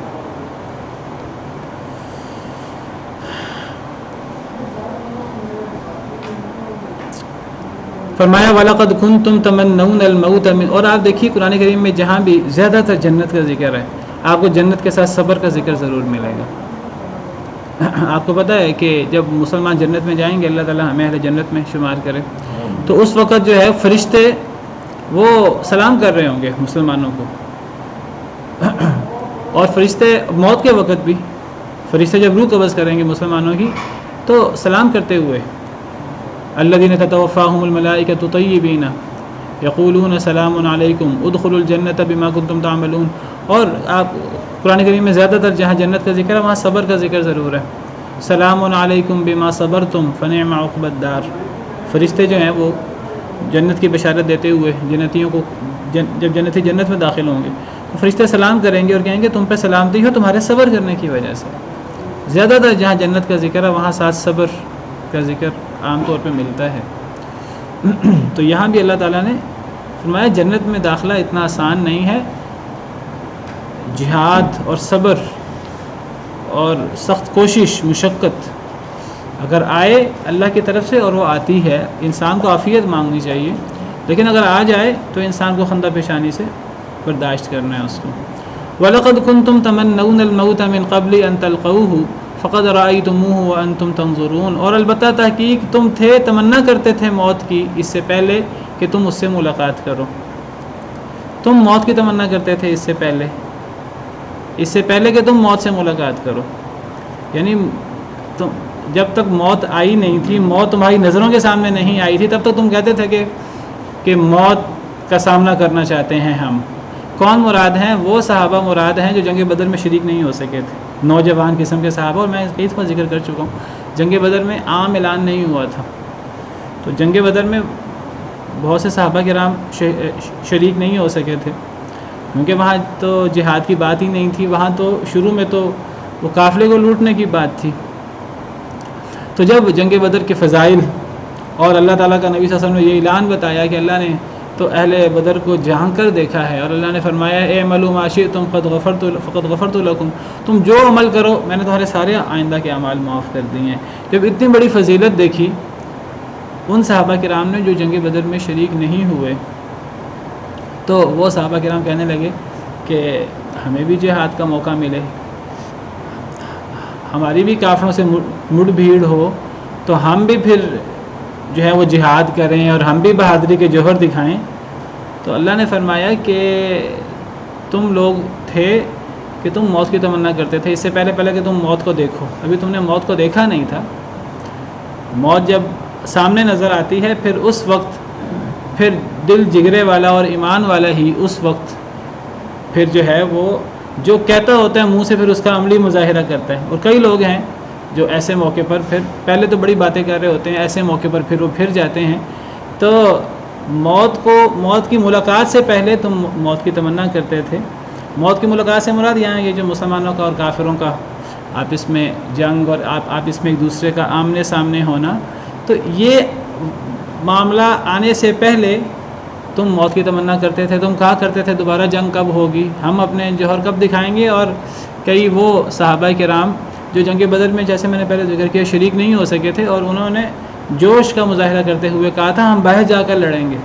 [SPEAKER 1] فرمایا وَلَقَدْ كُنْتُمْ تَمَنَّوْنَ الْمَوْتَ مِنْ. اور آپ دیکھیے قرآن کریم میں جہاں بھی زیادہ تر جنت کا ذکر ہے، آپ کو جنت کے ساتھ صبر کا ذکر ضرور ملے گا. آپ کو پتہ ہے کہ جب مسلمان جنت میں جائیں گے، اللہ تعالیٰ ہمیں اہل جنت میں شمار کرے، تو اس وقت جو ہے فرشتے وہ سلام کر رہے ہوں گے مسلمانوں کو. اور فرشتے موت کے وقت بھی فرشتے جب روح قبض کریں گے مسلمانوں کی تو سلام کرتے ہوئے الذین تتوفاہم الملائکۃ طیبین یقولون سلام علیکم ادخلوا الجنۃ بما کنتم تعملون. اور آپ قرآن کریم میں زیادہ تر جہاں جنت کا ذکر ہے وہاں صبر کا ذکر ضرور ہے. سلام علیکم بما صبرتم فنعم عقبی الدار. فرشتے جو ہیں وہ جنت کی بشارت دیتے ہوئے جنتیوں کو، جب جنتی جنت میں داخل ہوں گے تو فرشتے سلام کریں گے اور کہیں گے تم پہ سلامتی ہو تمہارے صبر کرنے کی وجہ سے. زیادہ تر جہاں جنت کا ذکر ہے وہاں ساتھ صبر کا ذکر عام طور پہ ملتا ہے. تو یہاں بھی اللہ تعالیٰ نے فرمایا جنت میں داخلہ اتنا آسان نہیں ہے. جہاد اور صبر اور سخت کوشش، مشقت اگر آئے اللہ کی طرف سے، اور وہ آتی ہے، انسان کو عافیت مانگنی چاہیے، لیکن اگر آ جائے تو انسان کو خندہ پیشانی سے برداشت کرنا ہے اس کو. وَلَقَدْ كُنْتُمْ تَمَنَّوْنَ الْمَوْتَ مِنْ قَبْلِ أَنْ تَلْقَوْهُ فَقَدْ رَأَيْتُمُوهُ وَأَنْتُمْ تَنْظُرُونَ. اور البتہ تحقیق تم تھے، تمنا کرتے تھے موت کی اس سے پہلے کہ تم اس سے ملاقات کرو. تم موت کی تمنا کرتے تھے اس سے پہلے کہ تم موت سے ملاقات کرو. یعنی جب تک موت آئی نہیں تھی، موت تمہاری نظروں کے سامنے نہیں آئی تھی، تب تک تم کہتے تھے کہ موت کا سامنا کرنا چاہتے ہیں ہم. کون مراد ہیں؟ وہ صحابہ مراد ہیں جو جنگ بدر میں شریک نہیں ہو سکے تھے، نوجوان قسم کے صحابہ. اور میں کئی دفعہ ذکر کر چکا ہوں جنگ بدر میں عام اعلان نہیں ہوا تھا، تو جنگ بدر میں بہت سے صحابہ کرام شریک نہیں ہو سکے تھے کیونکہ وہاں تو جہاد کی بات ہی نہیں تھی. وہاں تو شروع میں تو وہ قافلے کو لوٹنے کی بات تھی. تو جب جنگ بدر کے فضائل اور اللہ تعالیٰ کا نبی صلی اللہ علیہ وسلم نے یہ اعلان بتایا کہ اللہ نے تو اہل بدر کو جھانک کر دیکھا ہے، اور اللہ نے فرمایا اعملوا ما شئتم فقد غفرت لکم. تم جو عمل کرو میں نے تمہارے سارے آئندہ کے اعمال معاف کر دیے ہیں. جب اتنی بڑی فضیلت دیکھی ان صحابہ کرام نے جو جنگ بدر میں شریک نہیں ہوئے، تو وہ صحابہ کرام کہنے لگے کہ ہمیں بھی جہاد کا موقع ملے، ہماری بھی کافروں سے مڑ بھیڑ ہو، تو ہم بھی پھر جو ہے وہ جہاد کریں اور ہم بھی بہادری کے جوہر دکھائیں. تو اللہ نے فرمایا کہ تم لوگ تھے کہ تم موت کی تمنا کرتے تھے اس سے پہلے کہ تم موت کو دیکھو. ابھی تم نے موت کو دیکھا نہیں تھا. موت جب سامنے نظر آتی ہے پھر اس وقت پھر دل جگرے والا اور ایمان والا ہی اس وقت پھر جو ہے وہ جو کہتا ہوتا ہے منہ سے پھر اس کا عملی مظاہرہ کرتا ہے. اور کئی لوگ ہیں جو ایسے موقع پر پھر پہلے تو بڑی باتیں کر رہے ہوتے ہیں، ایسے موقع پر پھر وہ پھر جاتے ہیں. تو موت کی ملاقات سے پہلے تم موت کی تمنا کرتے تھے. موت کی ملاقات سے مراد یہاں یہ جو مسلمانوں کا اور کافروں کا آپس میں جنگ اور آپس میں ایک دوسرے کا آمنے سامنے ہونا، تو یہ معاملہ آنے سے پہلے تم موت کی تمنا کرتے تھے. تم کہا کرتے تھے دوبارہ جنگ کب ہوگی، ہم اپنے جوہر کب دکھائیں گے، اور کئی وہ صحابہ کرام جو جنگ بدر میں جیسے میں نے پہلے ذکر کیا شریک نہیں ہو سکے تھے، اور انہوں نے جوش کا مظاہرہ کرتے ہوئے کہا تھا ہم باہر جا کر لڑیں گے۔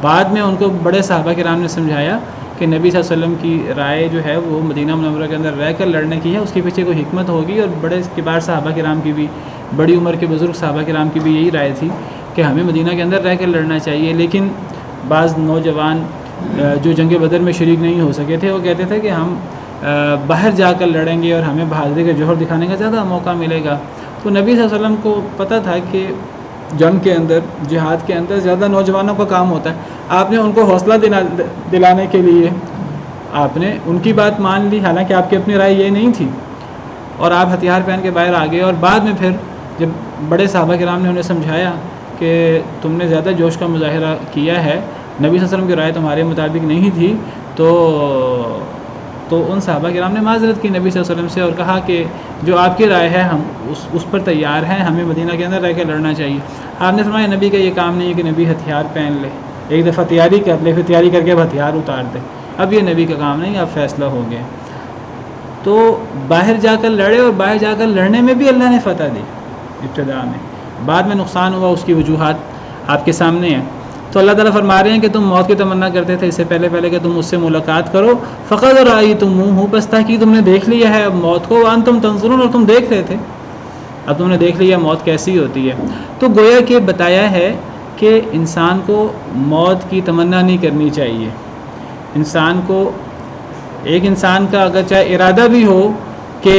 [SPEAKER 1] بعد میں ان کو بڑے صحابہ کرام نے سمجھایا کہ نبی صلی اللہ علیہ وسلم کی رائے جو ہے وہ مدینہ منورہ کے اندر رہ کر لڑنے کی ہے، اس کے پیچھے کوئی حکمت ہوگی، اور بڑے کبار صحابہ کرام کی بھی، بڑی عمر کے بزرگ صحابہ کرام کی بھی یہی رائے تھی کہ ہمیں مدینہ کے اندر رہ کر لڑنا چاہیے۔ لیکن بعض نوجوان جو جنگ بدر میں شریک نہیں ہو سکے تھے وہ کہتے تھے کہ ہم باہر جا کر لڑیں گے اور ہمیں بہادری کا جوہر دکھانے کا زیادہ موقع ملے گا۔ تو نبی صلی اللہ علیہ وسلم کو پتہ تھا کہ جنگ کے اندر، جہاد کے اندر زیادہ نوجوانوں کا کام ہوتا ہے۔ آپ نے ان کو حوصلہ دلانے کے لیے آپ نے ان کی بات مان لی، حالانکہ آپ کی اپنی رائے یہ نہیں تھی، اور آپ ہتھیار پہن کے باہر آ گئے، اور بعد میں پھر جب بڑے صحابہ کرام نے انہیں سمجھایا کہ تم نے زیادہ جوش کا مظاہرہ کیا ہے، نبی صلی اللہ علیہ وسلم کی رائے تمہارے مطابق نہیں تھی، تو ان صحابہ کرام نے معذرت کی نبی صلی اللہ علیہ وسلم سے اور کہا کہ جو آپ کی رائے ہے ہم اس پر تیار ہیں، ہمیں مدینہ کے اندر رہ کے لڑنا چاہیے۔ آپ نے فرمایا نبی کا یہ کام نہیں ہے کہ نبی ہتھیار پہن لے، ایک دفعہ تیاری کر لے، پھر تیاری کر کے اب ہتھیار اتار دے، اب یہ نبی کا کام نہیں، اب فیصلہ ہو گیا۔ تو باہر جا کر لڑے، اور باہر جا کر لڑنے میں بھی اللہ نے فتح دی ابتدا میں، بعد میں نقصان ہوا، اس کی وجوہات آپ کے سامنے ہیں۔ تو اللہ تعالیٰ فرما رہے ہیں کہ تم موت کی تمنا کرتے تھے اس سے پہلے کہ تم اس سے ملاقات کرو، فقد رأیتموہ، بس تاکہ تم نے دیکھ لیا ہے اب موت کو، وانتم تنظرون، اور تم دیکھ رہے تھے، اب تم نے دیکھ لیا موت کیسی ہوتی ہے۔ تو گویا کہ بتایا ہے کہ انسان کو موت کی تمنا نہیں کرنی چاہیے۔ انسان کو، ایک انسان کا اگر چاہے ارادہ بھی ہو کہ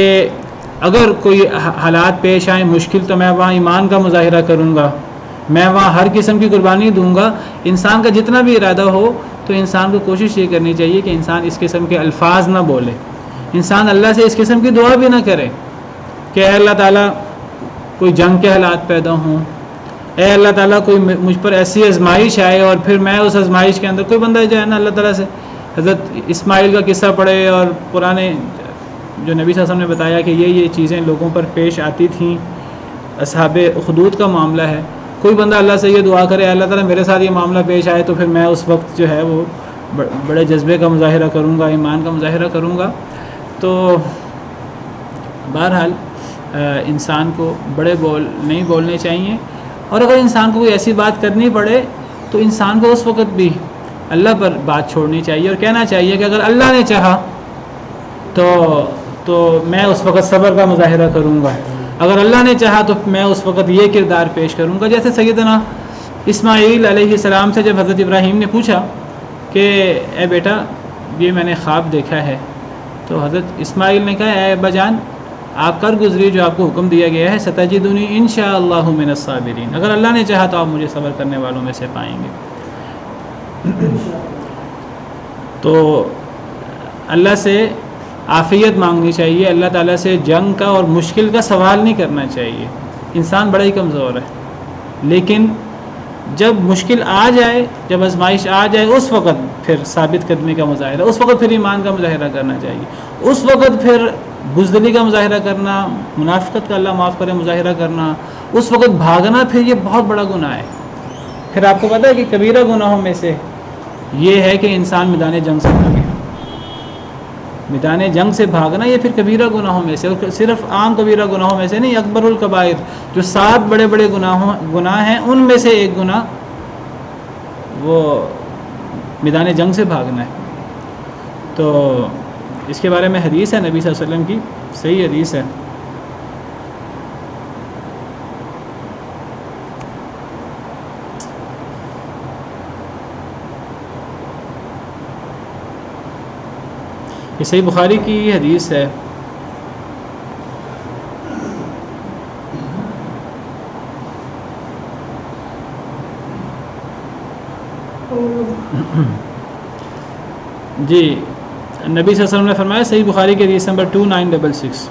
[SPEAKER 1] اگر کوئی حالات پیش آئیں مشکل تو میں وہاں ایمان کا مظاہرہ کروں گا، میں وہاں ہر قسم کی قربانی دوں گا، انسان کا جتنا بھی ارادہ ہو تو انسان کو کوشش یہ کرنی چاہیے کہ انسان اس قسم کے الفاظ نہ بولے، انسان اللہ سے اس قسم کی دعا بھی نہ کرے کہ اے اللہ تعالیٰ کوئی جنگ کے حالات پیدا ہوں، اے اللہ تعالیٰ کوئی مجھ پر ایسی آزمائش آئے اور پھر میں اس آزمائش کے اندر، کوئی بندہ جو ہے نا اللہ تعالیٰ سے حضرت اسماعیل کا قصہ پڑھے اور پرانے جو نبی صلی اللہ علیہ وسلم نے بتایا کہ یہ چیزیں لوگوں پر پیش آتی تھیں، اصحاب اخدود کا معاملہ ہے، کوئی بندہ اللہ سے یہ دعا کرے اللہ تعالیٰ میرے ساتھ یہ معاملہ پیش آئے تو پھر میں اس وقت جو ہے وہ بڑے جذبے کا مظاہرہ کروں گا، ایمان کا مظاہرہ کروں گا۔ تو بہرحال انسان کو بڑے نہیں بولنے چاہیے، اور اگر انسان کو کوئی ایسی بات کرنی پڑے تو انسان کو اس وقت بھی اللہ پر بات چھوڑنی چاہیے اور کہنا چاہیے کہ اگر اللہ نے چاہا تو میں اس وقت صبر کا مظاہرہ کروں گا، اگر اللہ نے چاہا تو میں اس وقت یہ کردار پیش کروں گا۔ جیسے سیدنا اسماعیل علیہ السلام سے جب حضرت ابراہیم نے پوچھا کہ اے بیٹا یہ میں نے خواب دیکھا ہے، تو حضرت اسماعیل نے کہا اے ابا جان آپ کر گزری جو آپ کو حکم دیا گیا ہے، ستجدنی انشاءاللہ من الصابرین، اگر اللہ نے چاہا تو آپ مجھے صبر کرنے والوں میں سے پائیں گے۔ تو اللہ سے عافیت مانگنی چاہیے، اللہ تعالیٰ سے جنگ کا اور مشکل کا سوال نہیں کرنا چاہیے۔ انسان بڑا ہی کمزور ہے، لیکن جب مشکل آ جائے، جب آزمائش آ جائے، اس وقت پھر ثابت قدمی کا مظاہرہ، اس وقت پھر ایمان کا مظاہرہ کرنا چاہیے، اس وقت پھر بزدلی کا مظاہرہ کرنا، منافقت کا اللہ معاف کرے مظاہرہ کرنا، اس وقت بھاگنا، پھر یہ بہت بڑا گناہ ہے۔ پھر آپ کو پتہ ہے کہ کبیرہ گناہوں میں سے یہ ہے کہ انسان میدان جنگ سے بھاگے، میدان جنگ سے بھاگنا یہ پھر کبیرہ گناہوں میں سے، اور صرف عام کبیرہ گناہوں میں سے نہیں، اکبر الکبائر جو 7 بڑے بڑے گناہ ہیں ان میں سے ایک گناہ وہ میدان جنگ سے بھاگنا ہے۔ تو اس کے بارے میں حدیث ہے نبی صلی اللہ علیہ وسلم کی، صحیح حدیث ہے، یہ صحیح بخاری کی حدیث ہے۔ جی نبی صلی اللہ علیہ وسلم نے فرمایا، صحیح بخاری کی حدیث نمبر 2966،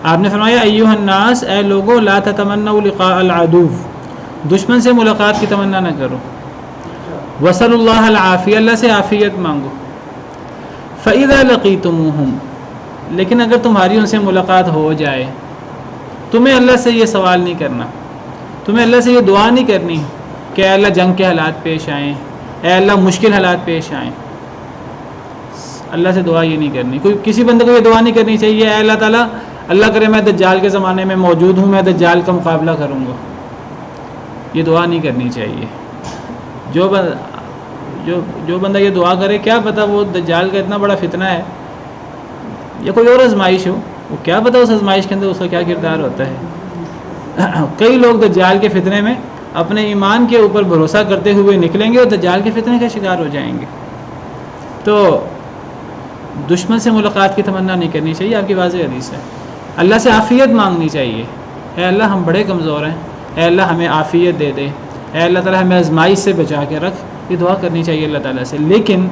[SPEAKER 1] آپ نے فرمایا ایھا الناس، اے لوگو، لا تتمنوا لقاء العدو، دشمن سے ملاقات کی تمنا نہ کرو، وصل اللہ العافیہ، اللہ سے عافیت مانگو، فَإِذَا لَقِيتُمُوهُمْ، لیکن اگر تمہاری ان سے ملاقات ہو جائے، تمہیں اللہ سے یہ سوال نہیں کرنا، تمہیں اللہ سے یہ دعا نہیں کرنی کہ اے اللہ جنگ کے حالات پیش آئیں، اے اللہ مشکل حالات پیش آئیں، اللہ سے دعا یہ نہیں کرنی. کوئی کسی بندے کو یہ دعا نہیں کرنی چاہیے اے اللہ تعالیٰ اللہ کرے میں دجال کے زمانے میں موجود ہوں, میں دجال کا مقابلہ کروں گا. یہ دعا نہیں کرنی چاہیے. جو بندہ یہ دعا کرے کیا پتہ وہ دجال کا اتنا بڑا فتنہ ہے یا کوئی اور آزمائش ہو, وہ کیا پتہ اس آزمائش کے اندر اس کا کیا کردار ہوتا ہے. کئی لوگ دجال کے فتنے میں اپنے ایمان کے اوپر بھروسہ کرتے ہوئے نکلیں گے اور دجال کے فتنے کا شکار ہو جائیں گے. تو دشمن سے ملاقات کی تمنا نہیں کرنی چاہیے. آپ کی واضح حدیث ہے. اللہ سے عافیت مانگنی چاہیے. اے اللہ ہم بڑے کمزور ہیں, اے اللہ ہمیں عافیت دے دے, اے اللہ تعالیٰ ہمیں آزمائش سے بچا کے رکھ. یہ دعا کرنی چاہیے اللہ تعالیٰ سے. لیکن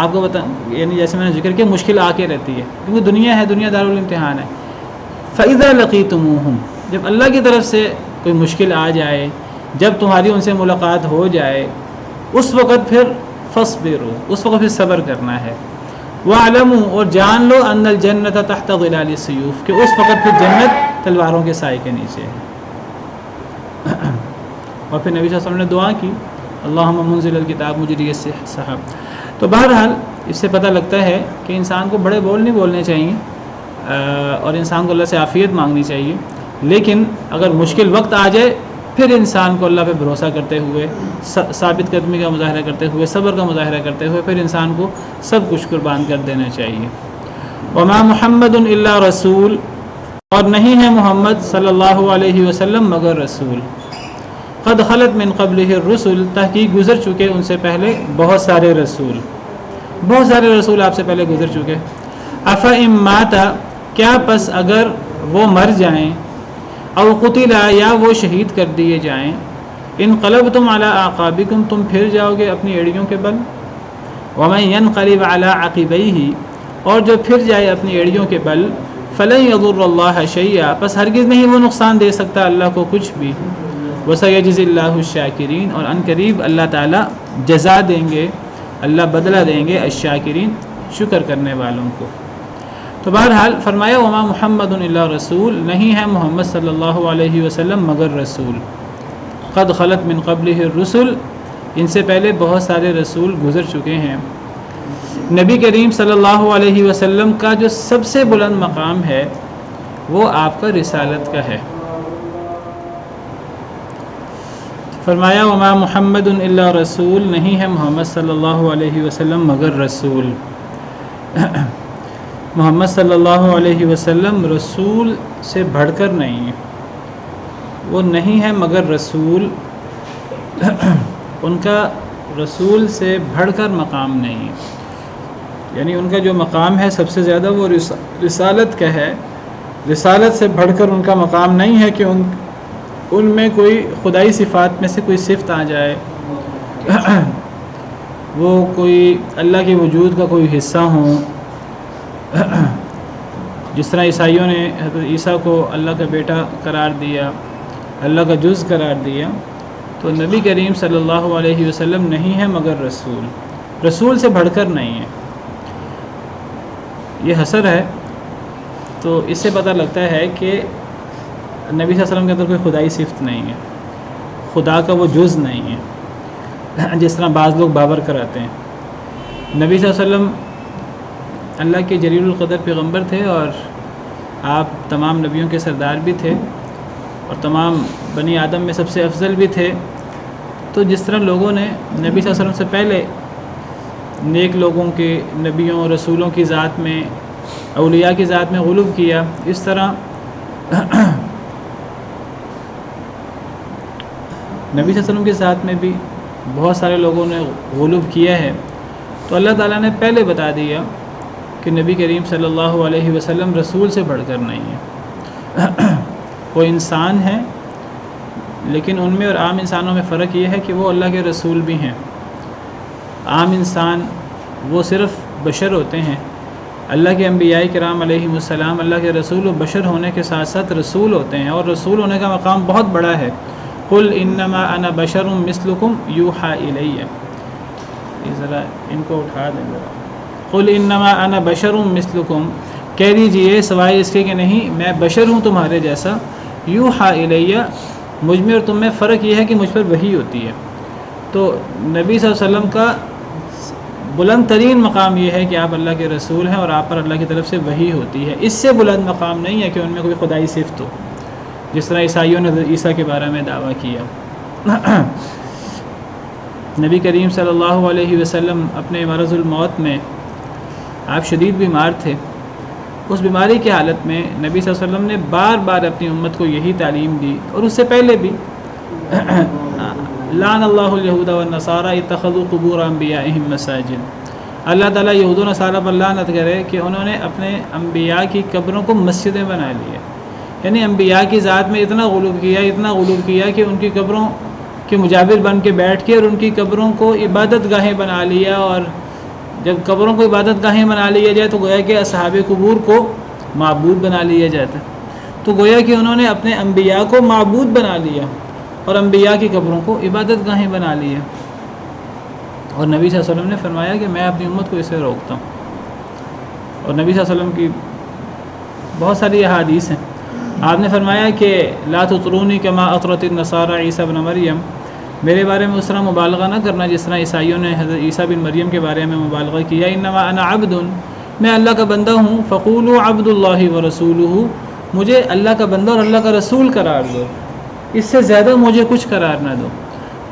[SPEAKER 1] آپ کو یعنی جیسے میں نے ذکر کیا مشکل آ کے رہتی ہے کیونکہ دنیا ہے, دنیا دارالامتحان ہے. فَإِذَا لَقِيتُمُوهُمْ, جب اللہ کی طرف سے کوئی مشکل آ جائے, جب تمہاری ان سے ملاقات ہو جائے, اس وقت پھر فَاصْبِرُوا, اس وقت پھر صبر کرنا ہے. وَاعْلَمُوا, اور جان لو أَنَّ الْجَنَّةَ تَحْتَ ظِلَالِ السُّيُوفِ, کہ اس وقت پھر جنت تلواروں کے سائے کے نیچے ہے. اور پھر نبی صلی اللہ علیہ وسلم نے دعا کی اللہم منزل الکتاب مجری السحاب. تو بہرحال اس سے پتہ لگتا ہے کہ انسان کو بڑے بول نہیں بولنے چاہیے اور انسان کو اللہ سے عافیت مانگنی چاہیے. لیکن اگر مشکل وقت آ جائے پھر انسان کو اللہ پہ بھروسہ کرتے ہوئے, ثابت قدمی کا مظاہرہ کرتے ہوئے, صبر کا مظاہرہ کرتے ہوئے پھر انسان کو سب کچھ قربان کر دینا چاہیے. وما محمد الا رسول, اور نہیں ہے محمد صلی اللہ علیہ وسلم مگر رسول. قد خلت من قبلہ الرسل, تحقیق گزر چکے ان سے پہلے بہت سارے رسول, بہت سارے رسول آپ سے پہلے گزر چکے. افئن مات, کیا پس اگر وہ مر جائیں, او قتل, یا وہ شہید کر دیے جائیں, انقلبتم علی اعقابکم, تم پھر جاؤ گے اپنی ایڑیوں کے بل. ومن ینقلب علی عقبیہ, اور جو پھر جائے اپنی ایڑیوں کے بل, فلن یضر اللہ شیئا, پس ہرگز نہیں وہ نقصان دے سکتا اللہ کو کچھ بھی. وسیجزی اللہ الشاکرین, اور ان قریب اللہ تعالیٰ جزا دیں گے, اللہ بدلہ دیں گے الشاکرین, شکر کرنے والوں کو. تو بہرحال فرمایا وما محمد الا رسول, نہیں ہے محمد صلی اللہ علیہ وسلم مگر رسول. قد خلت من قبلہ الرسل, ان سے پہلے بہت سارے رسول گزر چکے ہیں. نبی کریم صلی اللہ علیہ وسلم کا جو سب سے بلند مقام ہے وہ آپ کا رسالت کا ہے. فرمایا وما محمد الا رسول, نہیں ہے محمد صلی اللہ علیہ وسلم مگر رسول. محمد صلی اللہ علیہ وسلم رسول سے بڑھ کر نہیں ہے, وہ نہیں ہے مگر رسول. ان کا رسول سے بڑھ کر مقام نہیں ہے, یعنی ان کا جو مقام ہے سب سے زیادہ وہ رسالت کا ہے. رسالت سے بڑھ کر ان کا مقام نہیں ہے کہ ان میں کوئی خدائی صفات میں سے کوئی صفت آ جائے, وہ کوئی اللہ کے وجود کا کوئی حصہ ہوں. جس طرح عیسائیوں نے حضرت عیسیٰ کو اللہ کا بیٹا قرار دیا, اللہ کا جز قرار دیا, تو نبی کریم صلی اللہ علیہ وسلم نہیں ہے مگر رسول, رسول سے بڑھ کر نہیں ہے. یہ حسر ہے. تو اس سے پتہ لگتا ہے کہ نبی صلی اللہ علیہ وسلم کے اندر کوئی خدائی صفت نہیں ہے, خدا کا وہ جز نہیں ہے جس طرح بعض لوگ باور کراتے ہیں. نبی صلی اللہ علیہ وسلم اللہ کے جلیل القدر پیغمبر تھے اور آپ تمام نبیوں کے سردار بھی تھے اور تمام بنی آدم میں سب سے افضل بھی تھے. تو جس طرح لوگوں نے نبی صلی اللہ علیہ وسلم سے پہلے نیک لوگوں کے, نبیوں رسولوں کی ذات میں, اولیاء کی ذات میں غلو کیا, اس طرح نبی صلی اللہ علیہ وسلم کے ساتھ میں بھی بہت سارے لوگوں نے غلو کیا ہے. تو اللہ تعالیٰ نے پہلے بتا دیا کہ نبی کریم صلی اللہ علیہ وسلم رسول سے بڑھ کر نہیں ہے. وہ انسان ہیں لیکن ان میں اور عام انسانوں میں فرق یہ ہے کہ وہ اللہ کے رسول بھی ہیں. عام انسان وہ صرف بشر ہوتے ہیں, اللہ کے انبیاء کرام علیہم السلام اللہ کے رسول و بشر ہونے کے ساتھ ساتھ رسول ہوتے ہیں, اور رسول ہونے کا مقام بہت بڑا ہے. قل انما انا بشر مثلکم یوحی الی, یہ ذرا ان کو اٹھا دیں ذرا. قل انما انا بشر مثلکم, کہہ دیجئے سوائے اس کے کہ نہیں میں بشر ہوں تمہارے جیسا. یوحی الی, مجھ میں اور تم میں فرق یہ ہے کہ مجھ پر وحی ہوتی ہے. تو نبی صلی اللہ علیہ وسلم کا بلند ترین مقام یہ ہے کہ آپ اللہ کے رسول ہیں اور آپ پر اللہ کی طرف سے وحی ہوتی ہے. اس سے بلند مقام نہیں ہے کہ ان میں کوئی خدائی صفت ہو، جس طرح عیسائیوں نے عیسیٰ کے بارے میں دعویٰ کیا. نبی کریم صلی اللہ علیہ وسلم اپنے مرض الموت میں آپ شدید بیمار تھے. اس بیماری کی حالت میں نبی صلی اللہ علیہ وسلم نے بار بار اپنی امت کو یہی تعلیم دی، اور اس سے پہلے بھی لعن اللہ الیہود والنصارى اتخذوا قبور انبیائہم مساجد. اللہ تعالیٰ یہود و نصارہ پر لعنت کرے کہ انہوں نے اپنے انبیاء کی قبروں کو مسجدیں بنا لی ہے. یعنی انبیاء کی ذات میں اتنا غلو کیا کہ ان کی قبروں کے مجاور بن کے بیٹھ کے اور ان کی قبروں کو عبادت گاہیں بنا لیا. اور جب قبروں کو عبادت گاہیں بنا لیا جائے تو گویا کہ اصحاب قبور کو معبود بنا لیا جاتا ہے. تو گویا کہ انہوں نے اپنے انبیاء کو معبود بنا لیا اور انبیاء کی قبروں کو عبادت گاہیں بنا لیا. اور نبی صلی اللہ علیہ وسلم نے فرمایا کہ میں اپنی امت کو اسے روکتا ہوں. اور نبی صلی اللہ علیہ وسلم کی بہت ساری احادیث ہیں. آپ نے فرمایا کہ لا تطرونی کما اطرت النصارى عیسیٰ بن مریم، میرے بارے میں اس طرح مبالغہ نہ کرنا جس طرح عیسائیوں نے حضرت عیسیٰ بن مریم کے بارے میں مبالغہ کیا. انما انا عبد، میں اللہ کا بندہ ہوں. فقولوا عبد اللہ ورسولہ، مجھے اللہ کا بندہ اور اللہ کا رسول قرار دو، اس سے زیادہ مجھے کچھ قرار نہ دو.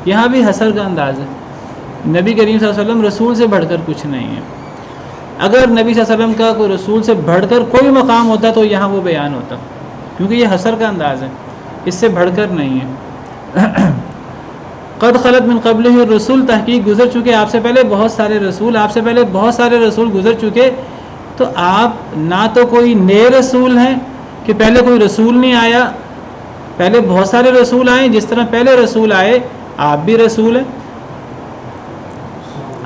[SPEAKER 1] یہاں بھی حصر کا انداز ہے. نبی کریم صلی اللہ علیہ وسلم رسول سے بڑھ کر کچھ نہیں ہے. اگر نبی صلی اللہ علیہ وسلم کا کوئی رسول سے بڑھ کر کوئی مقام ہوتا تو یہاں وہ بیان ہوتا، کیونکہ یہ حصر کا انداز ہے، اس سے بڑھ کر نہیں ہے. قد خلت من قبلہ الرسل، تحقیق گزر چکے آپ سے پہلے بہت سارے رسول گزر چکے. تو آپ نہ تو کوئی نئے رسول ہیں کہ پہلے کوئی رسول نہیں آیا، پہلے بہت سارے رسول آئے. جس طرح پہلے رسول آئے آپ بھی رسول ہیں.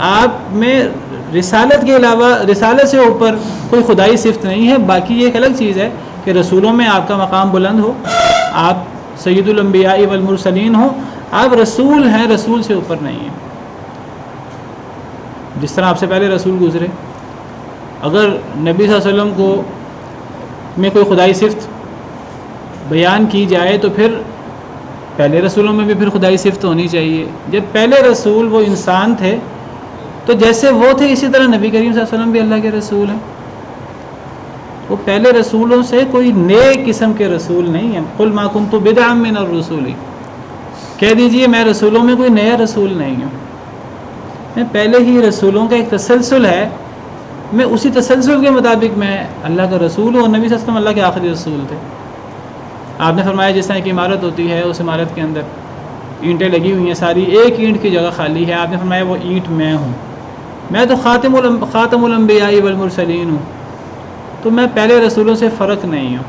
[SPEAKER 1] آپ میں رسالت کے علاوہ، رسالت سے اوپر کوئی خدائی صفت نہیں ہے. باقی یہ ایک الگ چیز ہے کہ رسولوں میں آپ کا مقام بلند ہو، آپ سید الانبیاء والمرسلین ہو. آپ رسول ہیں، رسول سے اوپر نہیں ہیں. جس طرح آپ سے پہلے رسول گزرے، اگر نبی صلی اللہ علیہ وسلم کو میں کوئی خدائی صفت بیان کی جائے تو پھر پہلے رسولوں میں بھی پھر خدائی صفت ہونی چاہیے. جب پہلے رسول وہ انسان تھے تو جیسے وہ تھے اسی طرح نبی کریم صلی اللہ علیہ وسلم بھی اللہ کے رسول ہیں. وہ پہلے رسولوں سے کوئی نئے قسم کے رسول نہیں ہیں. قل ما کنت بدعا من الرسول، کہہ دیجئے میں رسولوں میں کوئی نیا رسول نہیں ہوں. میں پہلے ہی رسولوں کا ایک تسلسل ہے، میں اسی تسلسل کے مطابق میں اللہ کا رسول ہوں. اور نبی صلی اللہ علیہ وسلم اللہ کے آخری رسول تھے. آپ نے فرمایا جس طرح ایک عمارت ہوتی ہے، اس عمارت کے اندر اینٹیں لگی ہوئی ہیں، ساری ایک اینٹ کی جگہ خالی ہے. آپ نے فرمایا وہ اینٹ میں ہوں. میں تو خاتم الانبیاء والمرسلین ہوں. تو میں پہلے رسولوں سے فرق نہیں ہوں.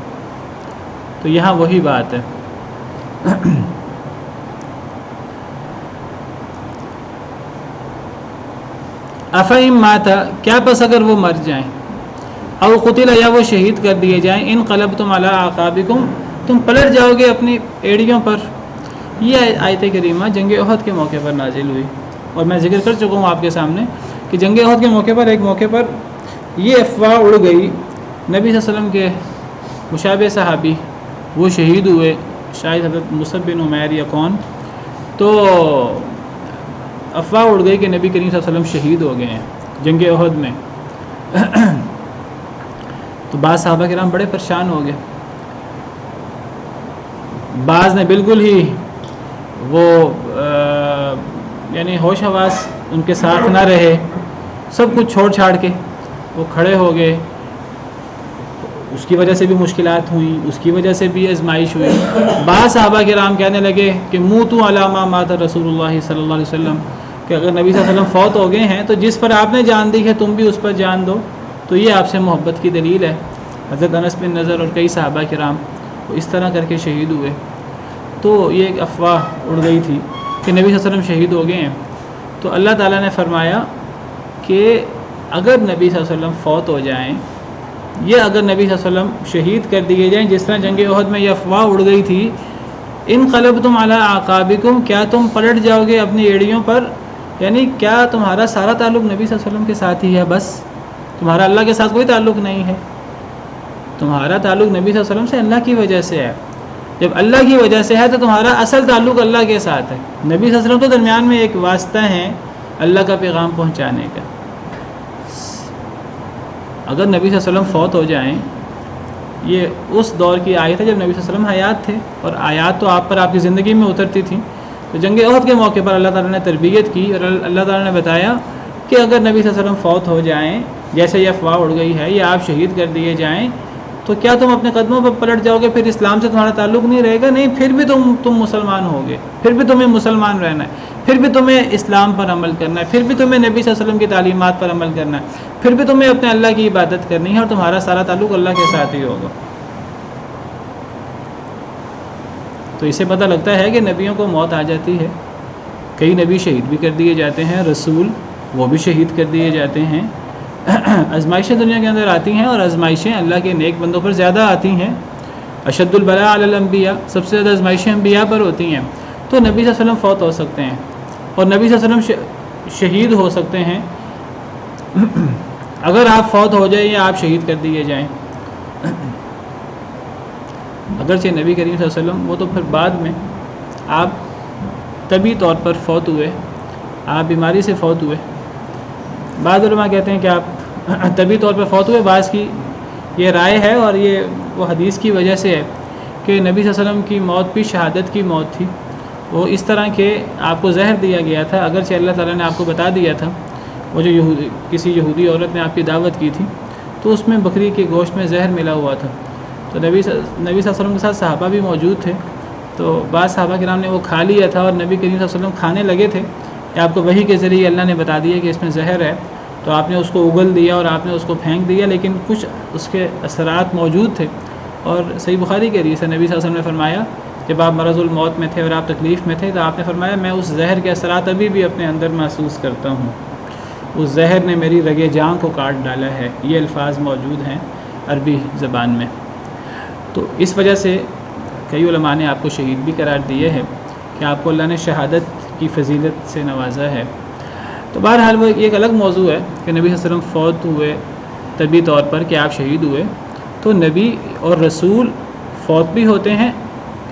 [SPEAKER 1] تو یہاں وہی بات ہے. افہم ماتا، کیا پس اگر وہ مر جائیں، او قتل، یا وہ شہید کر دیے جائیں، انقلبتم علی اعقابکم، تم پلٹ جاؤ گے اپنی ایڑیوں پر. یہ آیت کریمہ جنگ احد کے موقع پر نازل ہوئی، اور میں ذکر کر چکا ہوں آپ کے سامنے کہ جنگ احد کے ایک موقع پر یہ افواہ اڑ گئی. نبی صلی اللہ علیہ وسلم کے مشابہ صحابی وہ شہید ہوئے، شاید حضرت مصعب بن عمیر یا کون. تو افواہ اڑ گئی کہ نبی کریم صلی اللہ علیہ وسلم شہید ہو گئے ہیں جنگ احد میں. تو بعض صحابہ کرام بڑے پریشان ہو گئے. بعض نے بالکل ہی وہ یعنی ہوش حواس ان کے ساتھ نہ رہے، سب کچھ چھوڑ چھاڑ کے وہ کھڑے ہو گئے. اس کی وجہ سے بھی مشکلات ہوئیں، اس کی وجہ سے بھی آزمائش ہوئی. بعض صحابہ کرام کہنے لگے کہ موتوا علی ما مات رسول اللہ صلی اللہ علیہ وسلم، کہ اگر نبی صلی اللہ علیہ وسلم فوت ہو گئے ہیں تو جس پر آپ نے جان دی ہے تم بھی اس پر جان دو. تو یہ آپ سے محبت کی دلیل ہے. حضرت انس بن نضر اور کئی صحابہ کرام وہ اس طرح کر کے شہید ہوئے. تو یہ ایک افواہ اڑ گئی تھی کہ نبی صلی اللہ علیہ وسلم شہید ہو گئے ہیں. تو اللہ تعالیٰ نے فرمایا کہ اگر نبی صلی اللہ علیہ وسلم فوت ہو جائیں، یہ اگر نبی صلی اللہ علیہ وسلم شہید کر دیے جائیں جس طرح جنگ احد میں یہ افواہ اڑ گئی تھی، انقلبتم علی اعقابکم، کیا تم پلٹ جاؤ گے اپنی ایڑیوں پر؟ یعنی کیا تمہارا سارا تعلق نبی صلی اللہ علیہ وسلم کے ساتھ ہی ہے؟ بس تمہارا اللہ کے ساتھ کوئی تعلق نہیں ہے. تمہارا تعلق نبی صلی اللہ علیہ وسلم سے اللہ کی وجہ سے ہے. جب اللہ کی وجہ سے ہے تو تمہارا اصل تعلق اللہ کے ساتھ ہے. نبی صلی اللہ علیہ وسلم تو درمیان میں ایک واسطہ ہے اللہ کا پیغام پہنچانے کا. اگر نبی صلی اللہ علیہ وسلم فوت ہو جائیں، یہ اس دور کی آیت ہے جب نبی صلی اللہ علیہ وسلم حیات تھے، اور آیات تو آپ پر آپ کی زندگی میں اترتی تھیں. تو جنگ احد کے موقع پر اللہ تعالیٰ نے تربیت کی، اور اللہ تعالیٰ نے بتایا کہ اگر نبی صلی اللہ علیہ وسلم فوت ہو جائیں، جیسے یہ افواہ اڑ گئی ہے، یا آپ شہید کر دیے جائیں، تو کیا تم اپنے قدموں پر پلٹ جاؤ گے؟ پھر اسلام سے تمہارا تعلق نہیں رہے گا؟ نہیں، پھر بھی تم مسلمان ہوگے، پھر بھی تمہیں مسلمان رہنا ہے، پھر بھی تمہیں اسلام پر عمل کرنا ہے، پھر بھی تمہیں نبی صلی اللہ علیہ وسلم کی تعلیمات پر عمل کرنا ہے، پھر بھی تمہیں اپنے اللہ کی عبادت کرنی ہے، اور تمہارا سارا تعلق اللہ کے ساتھ ہی ہوگا. تو اسے پتہ لگتا ہے کہ نبیوں کو موت آ جاتی ہے. کئی نبی شہید بھی کر دیے جاتے ہیں، رسول وہ بھی شہید کر دیے جاتے ہیں. آزمائشیں دنیا کے اندر آتی ہیں، اور آزمائشیں اللہ کے نیک بندوں پر زیادہ آتی ہیں. اشد البلاء علی الانبیاء، سب سے زیادہ آزمائشیں انبیاء پر ہوتی ہیں. تو نبی صلی اللہ علیہ وسلم فوت ہو سکتے ہیں، اور نبی صلی اللہ علیہ وسلم شہید ہو سکتے ہیں. اگر آپ فوت ہو جائیں یا آپ شہید کر دیے جائیں، اگرچہ نبی کریم صلی اللہ علیہ وسلم وہ تو پھر بعد میں آپ طبی طور پر فوت ہوئے، آپ بیماری سے فوت ہوئے. بعض علماء کہتے ہیں کہ آپ طبی طور پر فوت ہوئے. بعض کی یہ رائے ہے، اور یہ وہ حدیث کی وجہ سے ہے کہ نبی صلی اللہ علیہ وسلم کی موت بھی شہادت کی موت تھی. وہ اس طرح کہ آپ کو زہر دیا گیا تھا، اگرچہ اللہ تعالیٰ نے آپ کو بتا دیا تھا. وہ جو کسی یہودی عورت نے آپ کی دعوت کی تھی، تو اس میں بکری کے گوشت میں زہر ملا ہوا تھا. تو نبی صلی اللہ علیہ وسلم کے ساتھ صحابہ بھی موجود تھے. تو بعض صحابہ کرام نے وہ کھا لیا تھا، اور نبی کریم صلی اللہ علیہ وسلم کھانے لگے تھے کہ آپ کو وحی کے ذریعے اللہ نے بتا دیا کہ اس میں زہر ہے. تو آپ نے اس کو اگل دیا اور آپ نے اس کو پھینک دیا، لیکن کچھ اس کے اثرات موجود تھے. اور صحیح بخاری کے حدیث ہے، نبی صلی اللہ علیہ وسلم نے فرمایا جب آپ مرض الموت میں تھے اور آپ تکلیف میں تھے، تو آپ نے فرمایا میں اس زہر کے اثرات ابھی بھی اپنے اندر محسوس کرتا ہوں، اس زہر نے میری رگ جاں کو کاٹ ڈالا ہے. یہ الفاظ موجود ہیں عربی زبان میں. تو اس وجہ سے کئی علماء نے آپ کو شہید بھی قرار دیے ہے کہ آپ کو اللہ نے شہادت کی فضیلت سے نوازا ہے. تو بہرحال وہ ایک الگ موضوع ہے کہ نبی صلی اللہ علیہ وسلم فوت ہوئے طبی طور پر، کہ آپ شہید ہوئے. تو نبی اور رسول فوت بھی ہوتے ہیں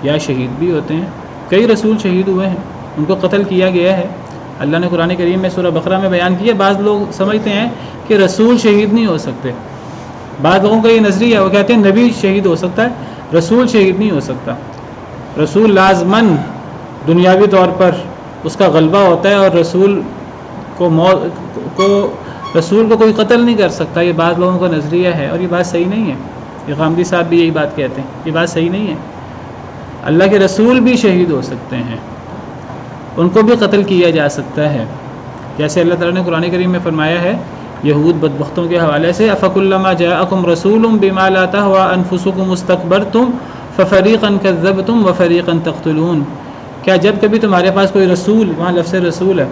[SPEAKER 1] یا شہید بھی ہوتے ہیں. کئی رسول شہید ہوئے ہیں، ان کو قتل کیا گیا ہے. اللہ نے قرآن کریم میں سورہ بقرہ میں بیان کیا. بعض لوگ سمجھتے ہیں کہ رسول شہید نہیں ہو سکتے. بعض لوگوں کا یہ نظریہ ہے، وہ کہتے ہیں نبی شہید ہو سکتا ہے، رسول شہید نہیں ہو سکتا. رسول لازماً دنیاوی طور پر اس کا غلبہ ہوتا ہے، اور رسول کو کوئی قتل نہیں کر سکتا. یہ بعض لوگوں کا نظریہ ہے، اور یہ بات صحیح نہیں ہے. یہ غامدی صاحب بھی یہی بات کہتے ہیں، یہ بات صحیح نہیں ہے. اللہ کے رسول بھی شہید ہو سکتے ہیں، ان کو بھی قتل کیا جا سکتا ہے. جیسے اللہ تعالیٰ نے قرآن کریم میں فرمایا ہے یہود بدبختوں کے حوالے سے، افکلما جاءکم رسول بما لا تہوی انفسکم استکبرتم ففریقا کذبتم وفریقا تقتلون. کیا جب کبھی تمہارے پاس کوئی رسول، وہاں لفظ رسول ہے،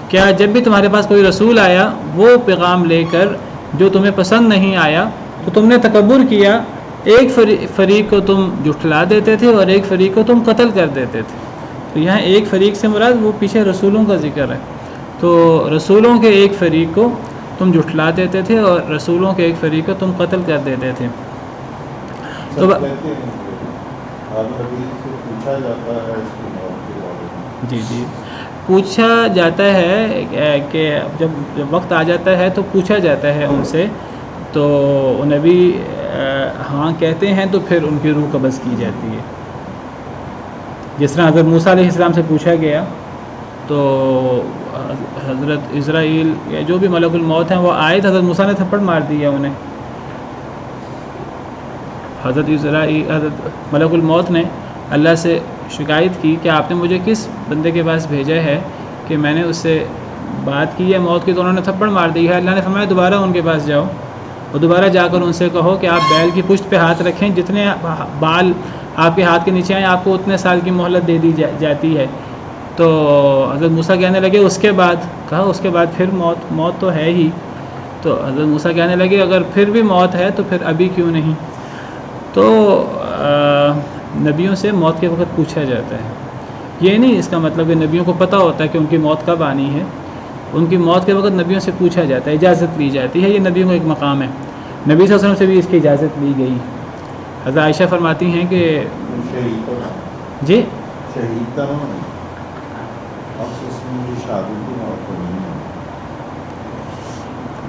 [SPEAKER 1] کیا جب بھی تمہارے پاس کوئی رسول آیا وہ پیغام لے کر جو تمہیں پسند نہیں آیا، تو تم نے تکبر کیا، ایک فریق کو تم جھٹلا دیتے تھے اور ایک فریق کو تم قتل کر دیتے تھے. تو یہاں ایک فریق سے مراد وہ پیچھے رسولوں کا ذکر ہے. تو رسولوں کے ایک فریق کو تم جھٹلا دیتے تھے اور رسولوں کے ایک فریق کو تم قتل کر دیتے تھے. تو جی پوچھا جاتا ہے کہ جب وقت آ جاتا ہے تو پوچھا جاتا ہے ان سے، تو نبی ہاں کہتے ہیں تو پھر ان کی روح قبض کی جاتی ہے. جس طرح حضرت موسیٰ علیہ السلام سے پوچھا گیا تو حضرت اسرائیل یا جو بھی ملک الموت ہیں وہ آئے، حضرت موسیٰ نے تھپڑ مار دیا انہیں. حضرت ملک الموت نے اللہ سے شکایت کی کہ آپ نے مجھے کس بندے کے پاس بھیجا ہے کہ میں نے اس سے بات کی ہے موت کی، تو انہوں نے تھپڑ مار دی ہے. اللہ نے فرمایا دوبارہ ان کے پاس جاؤ، اور دوبارہ جا کر ان سے کہو کہ آپ بیل کی پشت پہ ہاتھ رکھیں، جتنے بال آپ کے ہاتھ کے نیچے آئیں آپ کو اتنے سال کی مہلت دے دی جاتی ہے. تو حضرت موسیٰ کہنے لگے اس کے بعد، کہا اس کے بعد پھر موت تو ہے ہی. تو حضرت موسیٰ کہنے لگے اگر پھر بھی موت ہے تو پھر ابھی کیوں نہیں. تو نبیوں سے موت کے وقت پوچھا جاتا ہے. یہ نہیں اس کا مطلب کہ نبیوں کو پتہ ہوتا ہے کہ ان کی موت کب آنی ہے. ان کی موت کے وقت نبیوں سے پوچھا جاتا ہے، اجازت لی جاتی ہے. یہ نبیوں کو ایک مقام ہے. نبی صلی اللہ علیہ وسلم سے بھی اس کی اجازت لی گئی. حضرت عائشہ فرماتی ہیں کہ جی
[SPEAKER 2] شہید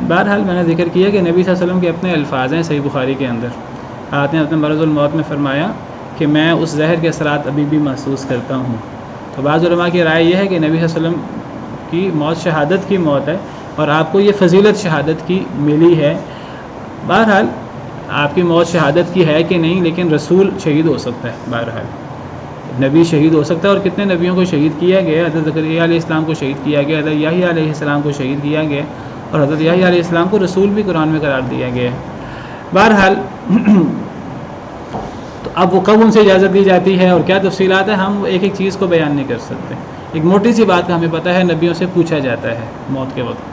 [SPEAKER 1] بہرحال میں نے ذکر کیا کہ نبی صلی اللہ علیہ وسلم کے اپنے الفاظ ہیں صحیح بخاری کے اندر. آپ نے اپنے مرض الموت میں فرمایا کہ میں اس زہر کے اثرات ابھی بھی محسوس کرتا ہوں. تو بعض علماء کی رائے یہ ہے کہ نبی صلی اللہ علیہ وسلم کی موت شہادت کی موت ہے اور آپ کو یہ فضیلت شہادت کی ملی ہے. بہرحال آپ کی موت شہادت کی ہے کہ نہیں، لیکن رسول شہید ہو سکتا ہے، بہرحال نبی شہید ہو سکتا ہے. اور کتنے نبیوں کو شہید کیا گیا. حضرت زکریا علیہ السلام کو شہید کیا گیا، حضرت یحییٰ علیہ السلام کو شہید کیا گیا، اور حضرت یحییٰ علیہ السلام کو رسول بھی قرآن میں قرار دیا گیا ہے. بہرحال تو اب وہ کب ان سے اجازت دی جاتی ہے اور کیا تفصیلات ہیں، ہم ایک ایک چیز کو بیان نہیں کر سکتے. ایک موٹی سی بات کا ہمیں پتہ ہے، نبیوں سے پوچھا جاتا ہے موت کے وقت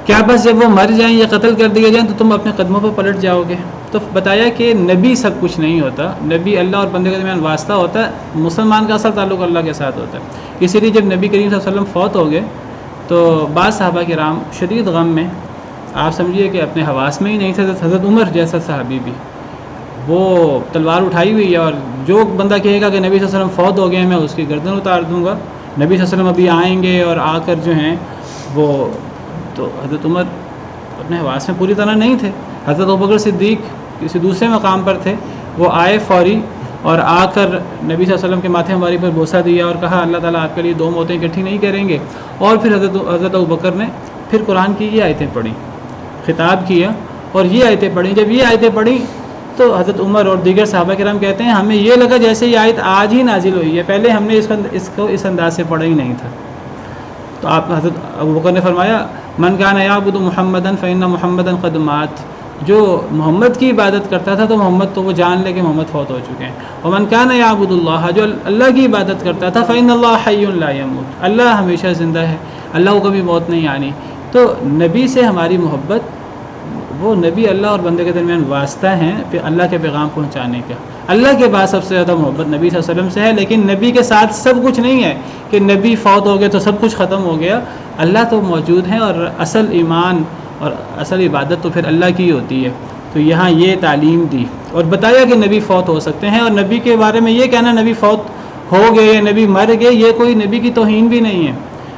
[SPEAKER 1] کیا بس جب وہ مر جائیں یا قتل کر دیے جائیں تو تم اپنے قدموں پر پلٹ جاؤ گے. تو بتایا کہ نبی سب کچھ نہیں ہوتا، نبی اللہ اور بندے کے درمیان واسطہ ہوتا ہے. مسلمان کا اصل تعلق اللہ کے ساتھ ہوتا ہے. اسی لیے جب نبی کریم صلی اللہ علیہ وسلم فوت ہو گئے تو بعض صحابہ کرام شدید غم میں، آپ سمجھیے کہ اپنے حواس میں ہی نہیں تھے. حضرت عمر جیسا صحابی بھی، وہ تلوار اٹھائی ہوئی ہے اور جو بندہ کہے گا کہ نبی صلی اللہ علیہ وسلم فوت ہو گئے میں اس کی گردن اتار دوں گا، نبی صلی اللہ علیہ وسلم ابھی آئیں گے اور آ کر جو ہیں وہ، تو حضرت عمر اپنے حواس میں پوری طرح نہیں تھے. حضرت ابوبکر صدیق کسی دوسرے مقام پر تھے، وہ آئے فوری اور آ کر نبی صلی اللہ علیہ وسلم کے ماتھے مبارک پر بوسہ دیا اور کہا اللہ تعالیٰ آپ کے لیے 2 موتیں اکٹھی نہیں کریں گے. اور پھر حضرت ابوبکر نے پھر قرآن کی یہ آیتیں پڑھی، خطاب کیا اور یہ آیتیں پڑھی. جب یہ آیتیں پڑھی تو حضرت عمر اور دیگر صحابہ کرام کہتے ہیں ہمیں یہ لگا جیسے یہ آیت آج ہی نازل ہوئی ہے، پہلے ہم نے اس کو اس انداز سے پڑھا ہی نہیں تھا. تو آپ حضرت ابوبکر نے فرمایا من کان یعبد محمدا فإن محمدا قد مات، جو محمد کی عبادت کرتا تھا تو محمد تو وہ جان لے کہ محمد فوت ہو چکے ہیں. ومن کان یعبد اللہ، جو اللہ کی عبادت کرتا تھا فإن اللہ حی لا یموت، اللہ ہمیشہ زندہ ہے، اللہ کو کبھی موت نہیں آنی. تو نبی سے ہماری محبت، وہ نبی اللہ اور بندے کے درمیان واسطہ ہیں پھر اللہ کے پیغام پہنچانے کا. اللہ کے بعد سب سے زیادہ محبت نبی صلی اللہ علیہ وسلم سے ہے، لیکن نبی کے ساتھ سب کچھ نہیں ہے کہ نبی فوت ہو گئے تو سب کچھ ختم ہو گیا. اللہ تو موجود ہیں اور اصل ایمان اور اصل عبادت تو پھر اللہ کی ہوتی ہے. تو یہاں یہ تعلیم دی اور بتایا کہ نبی فوت ہو سکتے ہیں. اور نبی کے بارے میں یہ کہنا نبی فوت ہو گئے یا نبی مر گئے، یہ کوئی نبی کی توہین بھی نہیں ہے.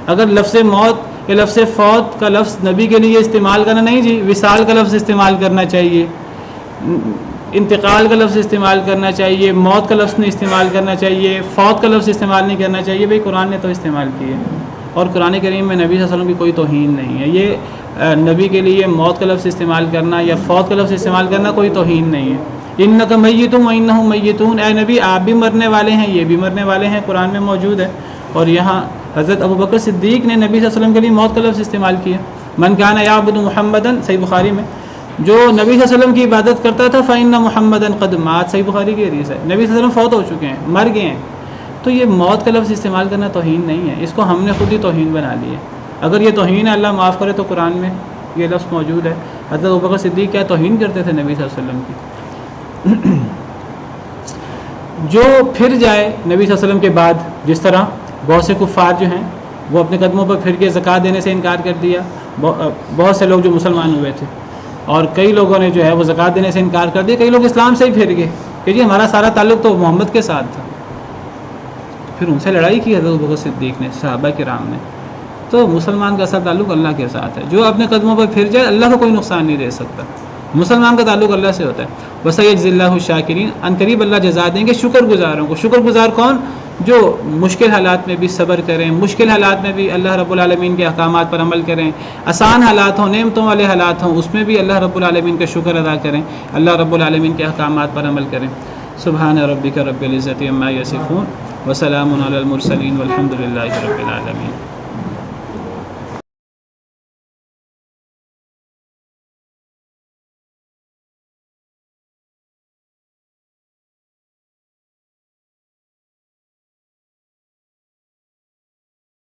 [SPEAKER 1] اگر لفظ موت یا لفظ فوت کا لفظ نبی کے لیے استعمال کرنا نہیں جی، وصال کا لفظ استعمال کرنا چاہیے، انتقال کا لفظ استعمال کرنا چاہیے، موت کا لفظ نہیں استعمال کرنا چاہیے، فوت کا لفظ استعمال نہیں کرنا چاہیے. بھئی قرآن نے تو استعمال کیے اور قرآن کریم میں نبی صلی اللہ علیہ وسلم کی کوئی توہین نہیں ہے. یہ نبی کے لیے موت کا لفظ استعمال کرنا یا فوت کا لفظ استعمال کرنا کوئی توہین نہیں ہے. انک میت وانہم میتون، اے نبی آپ بھی مرنے والے ہیں، یہ بھی مرنے والے ہیں، قرآن میں موجود ہے. اور یہاں حضرت ابوبکر صدیق نے نبی صلی اللہ علیہ وسلم کے لیے موت کا لفظ استعمال کیا. من کان یعبد محمدا، صحیح بخاری میں، جو نبی صلی اللہ علیہ وسلم کی عبادت کرتا تھا فإن محمدا قد مات، صحیح بخاری کی حدیث ہے، نبی صلی اللہ علیہ وسلم فوت ہو چکے ہیں، مر گئے ہیں. تو یہ موت کا لفظ استعمال کرنا توہین نہیں ہے، اس کو ہم نے خود ہی توہین بنا لی ہے. اگر یہ توہین ہے اللہ معاف کرے تو قرآن میں یہ لفظ موجود ہے. حضرت ابوبکر صدیق کیا توہین کرتے تھے نبی صلی اللہ علیہ وسلم کی. جو پھر جائے نبی صلی اللہ علیہ وسلم کے بعد، جس طرح بہت سے کفار جو ہیں وہ اپنے قدموں پر پھر کے زکوٰۃ دینے سے انکار کر دیا. بہت سے لوگ جو مسلمان ہوئے تھے اور کئی لوگوں نے جو ہے وہ زکوٰۃ دینے سے انکار کر دیا. کئی لوگ اسلام سے ہی پھر گئے کہ جی ہمارا سارا تعلق تو محمد کے ساتھ تھا. پھر ان سے لڑائی کی حضرت ابوبکر صدیق نے، صحابہ کرام نے. تو مسلمان کا اصل تعلق اللہ کے ساتھ ہے. جو اپنے قدموں پر پھر جائے اللہ کو کوئی نقصان نہیں دے سکتا. مسلمان کا تعلق اللہ سے ہوتا ہے. وسيجزي الله الشاکرین، ان قریب اللہ جزا دیں گے شکر گزاروں کو. شکر گزار کون؟ جو مشکل حالات میں بھی صبر کریں، مشکل حالات میں بھی اللہ رب العالمین کے احکامات پر عمل کریں، آسان حالات ہوں، نعمتوں والے حالات ہوں، اس میں بھی اللہ رب العالمین کا شکر ادا کریں، اللہ رب العالمین کے احکامات پر عمل کریں. سبحان ربک رب العزت عما یصفون وسلام علی المرسلین والحمد للہ رب العالمین.